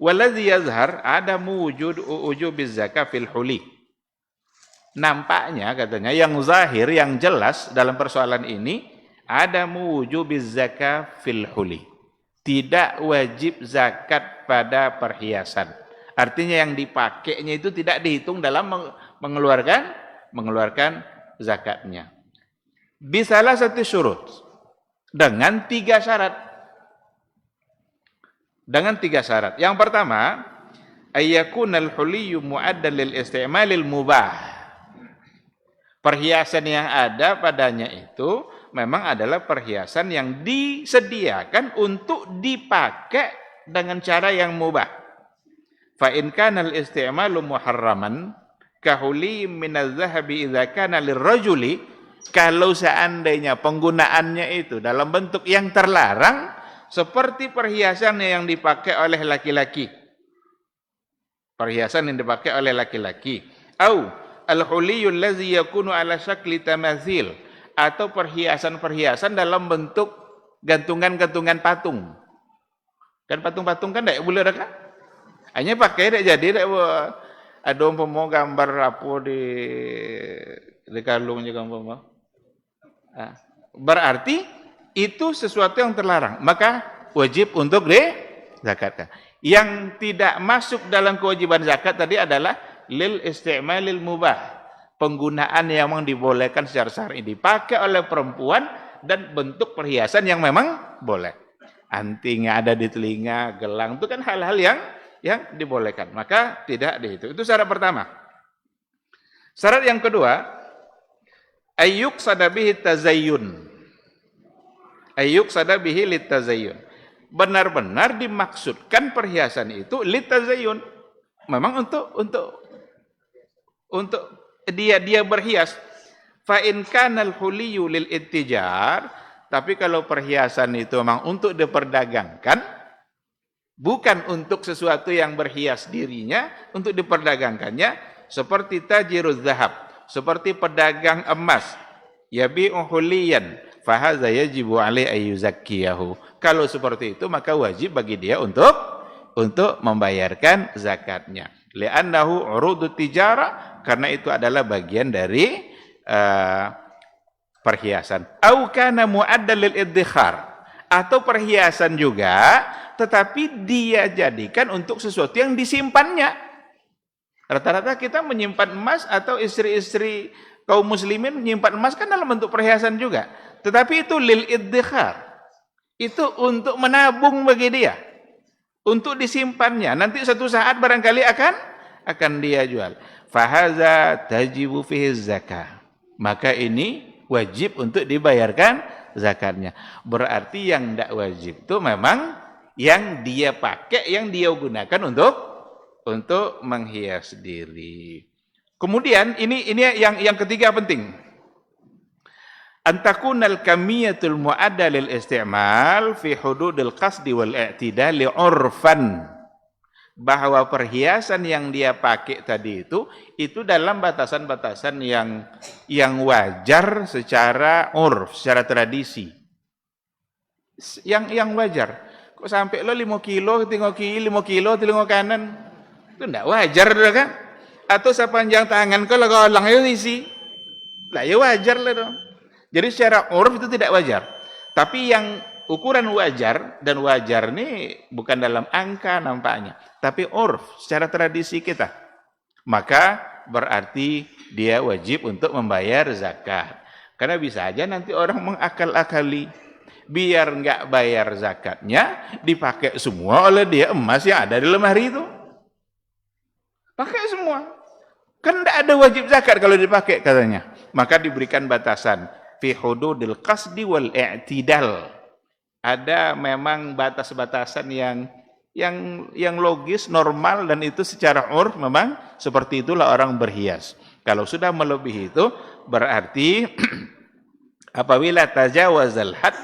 S1: Wallazi yazhar adamu wujubiz zakah fil huli. Nampaknya katanya yang zahir, yang jelas dalam persoalan ini adamu wujubiz zakah fil huli. Tidak wajib zakat pada perhiasan. Artinya yang dipakainya itu tidak dihitung dalam mengeluarkan zakatnya. Bisalah satu syurut, dengan 3 syarat. Yang pertama, ayyakunal huliyyu mu'addan lil isti'malil mubah. Perhiasan yang ada padanya itu memang adalah perhiasan yang disediakan untuk dipakai dengan cara yang mubah. Fa in kana al isti'malu muharraman kahuli min az-zahabi idza kana lirrajuli, kalau seandainya penggunaannya itu dalam bentuk yang terlarang seperti perhiasan yang dipakai oleh laki-laki. Perhiasan yang dipakai oleh laki-laki. Au al-huliyyu allazi yakunu ala syakli tamathil, atau perhiasan-perhiasan dalam bentuk gantungan-gantungan patung. Kan patung-patung kan tidak boleh kan? Hanya pakai tidak jadi tidak ada umpama gambar apa di kalung juga umpama. Berarti itu sesuatu yang terlarang, maka wajib untuk dizakatkan. Yang tidak masuk dalam kewajiban zakat tadi adalah lil isti'malil mubah, penggunaan yang memang dibolehkan secara syar'i, dipakai oleh perempuan dan bentuk perhiasan yang memang boleh. Anting yang ada di telinga, gelang, itu kan hal-hal yang dibolehkan, maka tidak dihitung. Itu syarat pertama. Syarat yang kedua, ayyuk sadabihi tazayyun. Ayyuk sadabihi litazayyun. Benar-benar dimaksudkan perhiasan itu litazayyun. Memang untuk dia berhias. Fa in kana al-huliyyu lil ittijar, tapi kalau perhiasan itu memang untuk diperdagangkan, bukan untuk sesuatu yang berhias dirinya, untuk diperdagangkannya, seperti tajiruz zahab, seperti pedagang emas, yabi'u huliyan, fa hadza yajibu alaihi ayyuzakkiyahu. Kalau seperti itu maka wajib bagi dia untuk membayarkan zakatnya. Li'annahu urudut tijara, karena itu adalah bagian dari perhiasan. Au kana mu'addan lil iddikhar, atau perhiasan juga tetapi dia jadikan untuk sesuatu yang disimpannya. Rata-rata kita menyimpan emas, atau istri-istri kaum muslimin menyimpan emas kan dalam bentuk perhiasan juga. Tetapi itu lil iddikhar. Itu untuk menabung bagi dia, untuk disimpannya. Nanti satu saat barangkali akan dia jual. Fahaza tajibu fihi zakah. Maka ini wajib untuk dibayarkan zakatnya. Berarti yang tidak wajib itu memang yang dia pakai, yang dia gunakan untuk menghias diri. Kemudian ini yang ketiga penting. Antakunal kamiyatul mu'adda lil isti'mal fi hududil qasdi wal i'tidali urfan. Bahwa perhiasan yang dia pakai tadi itu dalam batasan-batasan yang wajar secara urf, secara tradisi. Yang wajar. Kok sampai lo 5 kilo, tengok kiri, 5 kilo, tengok kanan. Itu enggak wajar kan? Atau sepanjang tangan kau lang itu isi. Lah ya wajar lah dong. Jadi secara urf itu tidak wajar. Tapi yang ukuran wajar, dan wajar ini bukan dalam angka nampaknya, tapi urf, secara tradisi kita. Maka berarti dia wajib untuk membayar zakat. Karena bisa aja nanti orang mengakal-akali, biar enggak bayar zakatnya, dipakai semua oleh dia emas yang ada di lemari itu. Pakai semua. Kan enggak ada wajib zakat kalau dipakai katanya. Maka diberikan batasan. Fi hududil qasdi wal i'tidal. Ada memang batas-batasan yang logis, normal, dan itu secara urf memang seperti itulah orang berhias. Kalau sudah melebihi itu berarti apabila tajawazal had,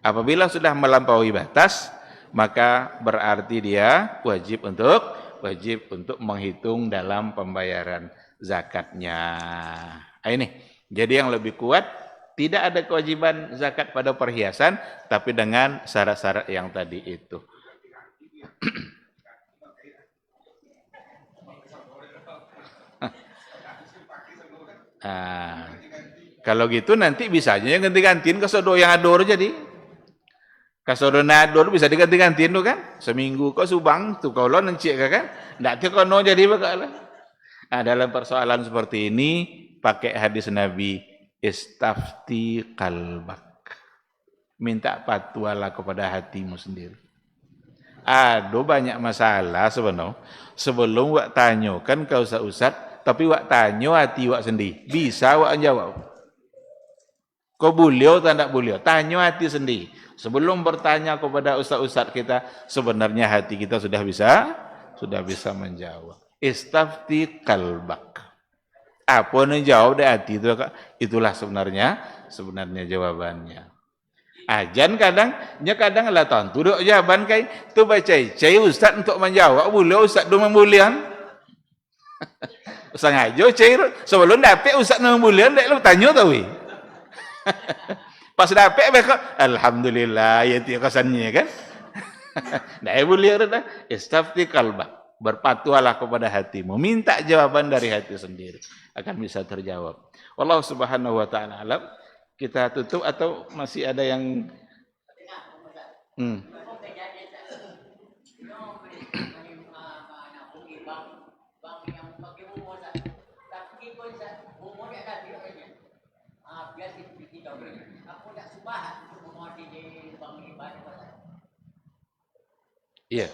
S1: apabila sudah melampaui batas, maka berarti dia wajib untuk menghitung dalam pembayaran zakatnya. Ini. Jadi yang lebih kuat, tidak ada kewajiban zakat pada perhiasan, tapi dengan syarat-syarat yang tadi itu. Kalau gitu nanti bisa aja yang ganti-gantiin kasodo yang ador jadi. Kasodo nador bisa diganti-gantiin tuh kan? Seminggu kok subang tuh kalau nencik kan? Ndak tuh kono jadi bakalan. Dalam persoalan seperti ini pakai hadis Nabi, istafti qalbak. Minta fatwalah kepada hatimu sendiri. Ada banyak masalah sebenarnya. Sebelum wak tanya kan kau ustaz, tapi wak tanya hati wak sendiri. Bisa wak jawab. Kau boleh atau tidak boleh? Tanya hati sendiri. Sebelum bertanya kepada ustaz-ustaz kita, sebenarnya hati kita sudah bisa menjawab. Istafti qalbak. Apa yang jawab dari hati itu, itulah sebenarnya jawabannya. Ajan kadang lah tentu dok jawaban kai tu baca cai ustaz untuk menjawab boleh ustaz do membulian. Sengaja cai sebelum dapat ustaz membulian dak lu tanya tau wi. Pas dapat mereka alhamdulillah ya tiap kesannya kan. Dak boleh dah istafti qalbak. Berpatualah kepada hatimu, minta jawaban dari hati sendiri, akan bisa terjawab. Wallahu subhanahu wa ta'ala alam. Kita tutup atau masih ada yang Iya.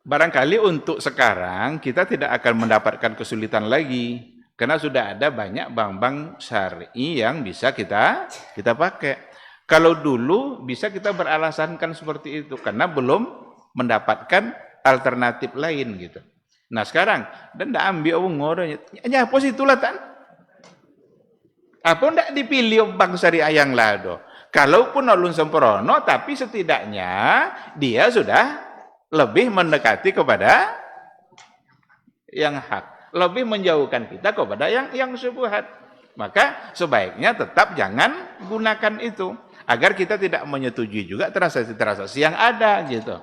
S1: Barangkali untuk sekarang kita tidak akan mendapatkan kesulitan lagi karena sudah ada banyak bank-bank syar'i yang bisa kita pakai. Kalau dulu bisa kita beralasankan seperti itu karena belum mendapatkan alternatif lain gitu. Nah sekarang dan ndak ambil ngoranya. Apa sih itulah tan? Apa ndak dipilih bank syariah yang lado? Kalaupun ulun sempurna, tapi setidaknya dia sudah lebih mendekati kepada yang hak, lebih menjauhkan kita kepada yang syubhat. Maka sebaiknya tetap jangan gunakan itu agar kita tidak menyetujui juga transaksi-transaksi yang ada gitu.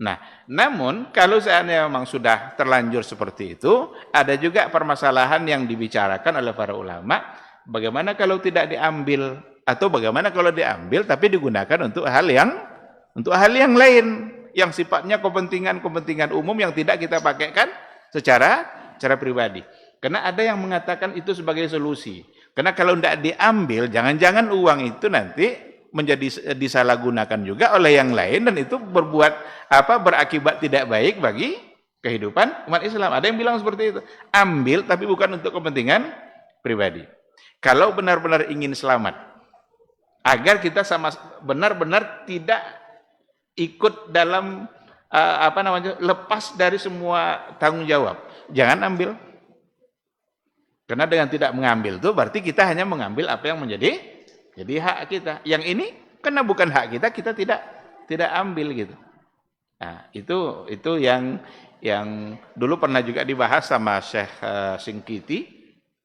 S1: Nah, namun kalau seandainya memang sudah terlanjur seperti itu, ada juga permasalahan yang dibicarakan oleh para ulama, bagaimana kalau tidak diambil atau bagaimana kalau diambil tapi digunakan untuk hal yang lain yang sifatnya kepentingan umum yang tidak kita pakaikan secara pribadi. Karena ada yang mengatakan itu sebagai solusi. Karena kalau tidak diambil, jangan-jangan uang itu nanti menjadi disalahgunakan juga oleh yang lain, dan itu berakibat tidak baik bagi kehidupan umat Islam. Ada yang bilang seperti itu. Ambil tapi bukan untuk kepentingan pribadi. Kalau benar-benar ingin selamat, agar kita sama benar-benar tidak ikut dalam lepas dari semua tanggung jawab, jangan ambil. Karena dengan tidak mengambil itu berarti kita hanya mengambil apa yang menjadi hak kita. Yang ini karena bukan hak kita, kita tidak ambil gitu. Nah, itu yang dulu pernah juga dibahas sama Syekh Singkiti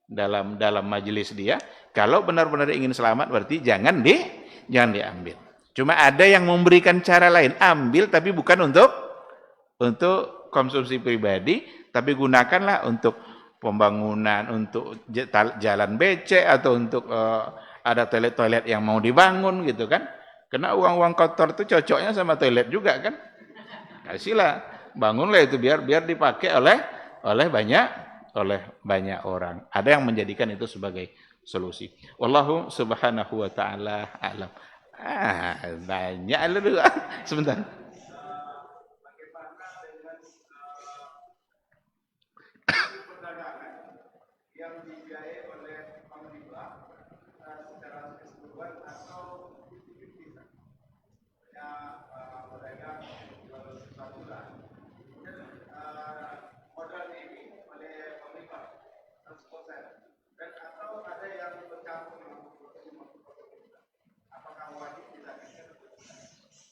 S1: dalam majelis dia. Kalau benar-benar ingin selamat berarti jangan diambil. Cuma ada yang memberikan cara lain, ambil tapi bukan untuk konsumsi pribadi, tapi gunakanlah untuk pembangunan, untuk jalan becek, atau untuk ada toilet-toilet yang mau dibangun gitu kan. Karena uang kotor itu cocoknya sama toilet juga kan. Kasihlah, bangunlah itu biar dipakai oleh banyak orang. Ada yang menjadikan itu sebagai solusi. Wallahu subhanahu wa ta'ala a'lam. Banyak lu sebentar. Yang dibiayai oleh pemerintah secara keseluruhan atau ya pedagang sesuatu lah. Kemudian modal ini oleh pemerintah 100%, dan atau ada yang bercampur dengan apakah wajib dilakukan?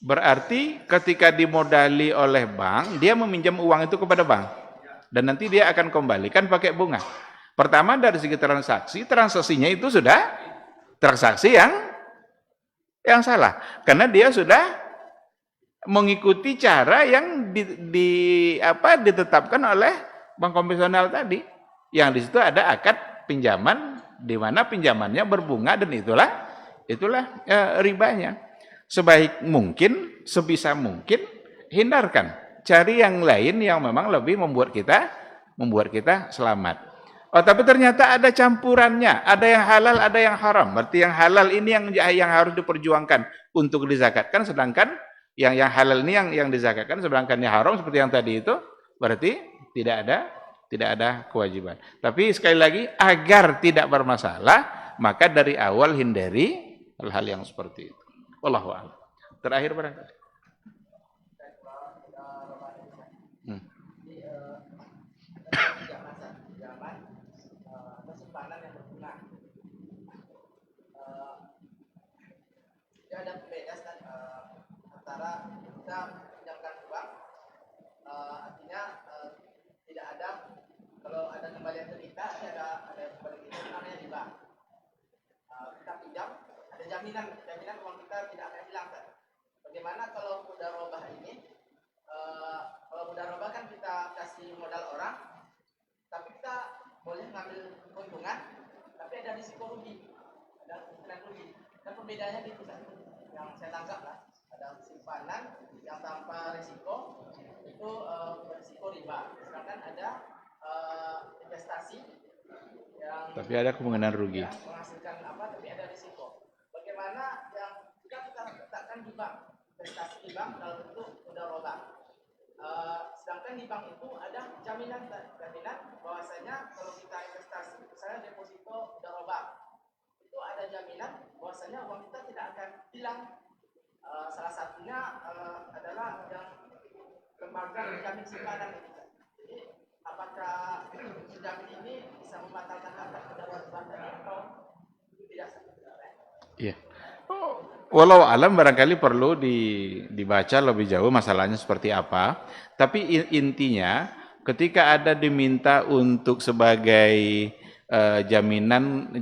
S1: Berarti ketika dimodali oleh bank, dia meminjam uang itu kepada bank, dan nanti dia akan kembalikan pakai bunga. Pertama dari segi transaksinya itu sudah transaksi yang salah, karena dia sudah mengikuti cara yang ditetapkan oleh bank konvensional tadi, yang di situ ada akad pinjaman di mana pinjamannya berbunga, dan itulah ribanya. Sebaik mungkin, sebisa mungkin hindarkan, cari yang lain yang memang lebih membuat kita selamat. Oh, tapi ternyata ada campurannya, ada yang halal, ada yang haram. Berarti yang halal ini yang harus diperjuangkan untuk dizakatkan, sedangkan yang halal ini yang dizakatkan, sedangkan yang haram seperti yang tadi itu berarti tidak ada kewajiban. Tapi sekali lagi, agar tidak bermasalah, maka dari awal hindari hal-hal yang seperti itu. Wallahu a'lam. Terakhir barangkali.
S2: Ada perbedaan antara kita pinjamkan uang, artinya tidak ada, kalau ada kembalian ke kita, ada kembali kita namanya riba. Kita pinjam, ada jaminan uang kita tidak akan hilang kan. Bagaimana kalau mudharabah ini? Kalau mudharabah kan kita kasih modal orang, tapi kita boleh ngambil keuntungan, tapi ada risiko rugi, ada kemungkinan rugi. Dan perbedaannya di pusat yang saya tangkap lah, ada simpanan yang tanpa risiko itu berisiko riba, sedangkan ada investasi yang
S1: tapi ada kemungkinan rugi,
S2: menghasilkan tapi ada risiko. Bagaimana yang jika kita letakkan di bank, investasi di bank dalam bentuk mudharabah, sedangkan di bank itu ada jaminan bahwasanya kalau kita investasi, misalnya deposito mudharabah, itu ada jaminan bahwasanya uang kita tidak akan hilang. Salah satunya adalah yang lembaga menjamin simpanan. Jadi apakah penjamin ini bisa membatalkan akad mudharabah atau tidak?
S1: Iya. Walau alam barangkali perlu dibaca lebih jauh masalahnya seperti apa. Tapi intinya ketika ada diminta untuk sebagai jaminan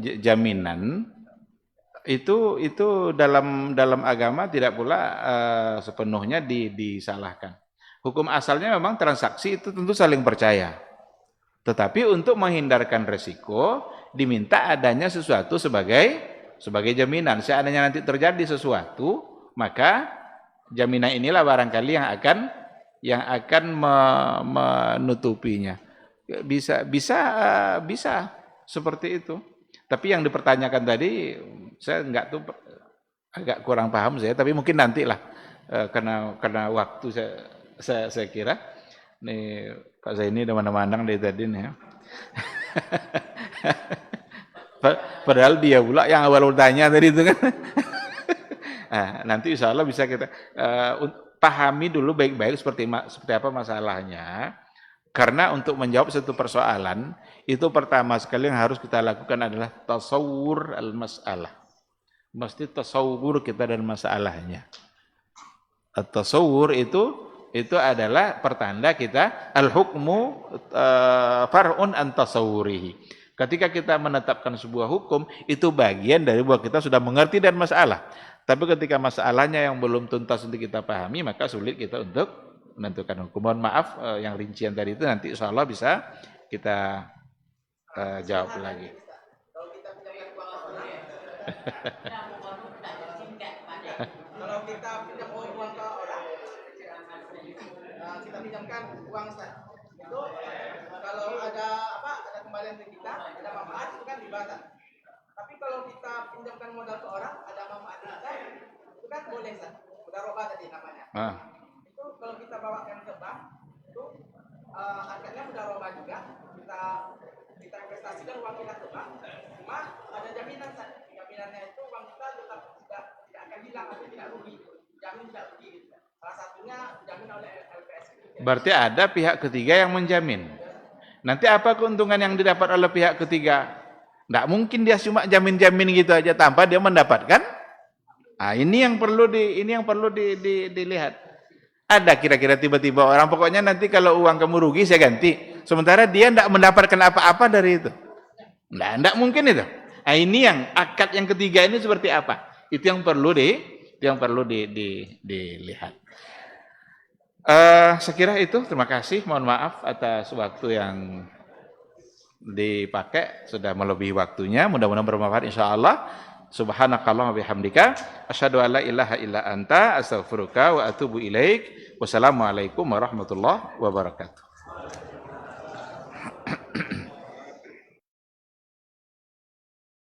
S1: itu dalam agama tidak pula sepenuhnya disalahkan. Hukum asalnya memang transaksi itu tentu saling percaya. Tetapi untuk menghindarkan resiko diminta adanya sesuatu sebagai jaminan. Seandainya nanti terjadi sesuatu, maka jaminan inilah barangkali yang akan menutupinya. Bisa seperti itu. Tapi yang dipertanyakan tadi, saya enggak tuh agak kurang paham saya, tapi mungkin nantilah karena waktu saya kira nih Pak Zaini udah mandang-mandang dari tadi nih ya. Padahal dia pula yang awal tanya tadi itu kan. Nah, nanti insya Allah bisa kita pahami dulu baik-baik seperti apa masalahnya. Karena untuk menjawab satu persoalan, itu pertama sekali yang harus kita lakukan adalah tasawur al-mas'alah. Mesti tasawur kita dan masalahnya. Tasawur itu adalah pertanda kita al-hukmu far'un an tasawurihi. Ketika kita menetapkan sebuah hukum, itu bagian dari bahwa kita sudah mengerti dan masalah. Tapi ketika masalahnya yang belum tuntas untuk kita pahami, maka sulit kita untuk menentukan hukum. Mohon maaf yang rincian tadi itu nanti insya Allah bisa kita jawab lagi.
S2: Kalau kita pinjam uang ke orang, kita pinjamkan uang itu kalau ada kembalian ke kita, ada manfaat itu kan riba. Tapi kalau kita pinjamkan modal ke orang, ada manfaat kita, itu kan boleh mudharabah tadi namanya. Itu kalau kita bawakan ke bank, itu harganya mudharabah juga. Kita investasikan uang kita ke bank, cuma ada jaminan. Jaminannya itu uang kita tetap tidak akan hilang atau tidak rugi. Jamin tidak rugi. Salah satunya dijamin oleh LPS.
S1: Berarti ada pihak ketiga yang menjamin. Nanti apa keuntungan yang didapat oleh pihak ketiga? Nggak mungkin dia cuma jamin-jamin gitu aja tanpa dia mendapatkan. Nah, ini yang perlu dilihat. Ada kira-kira tiba-tiba orang pokoknya nanti kalau uang kamu rugi saya ganti. Sementara dia nggak mendapatkan apa-apa dari itu. Nggak mungkin itu. Nah, ini yang akad yang ketiga ini seperti apa? Itu yang perlu dilihat. Saya kira itu. Terima kasih. Mohon maaf atas waktu yang dipakai sudah melebihi waktunya. Mudah-mudahan bermanfaat insyaallah. Subhanakallahumma bihamdika asyhadu an la ilaha illa anta astaghfiruka wa atubu ilaik. Wassalamualaikum warahmatullahi wabarakatuh.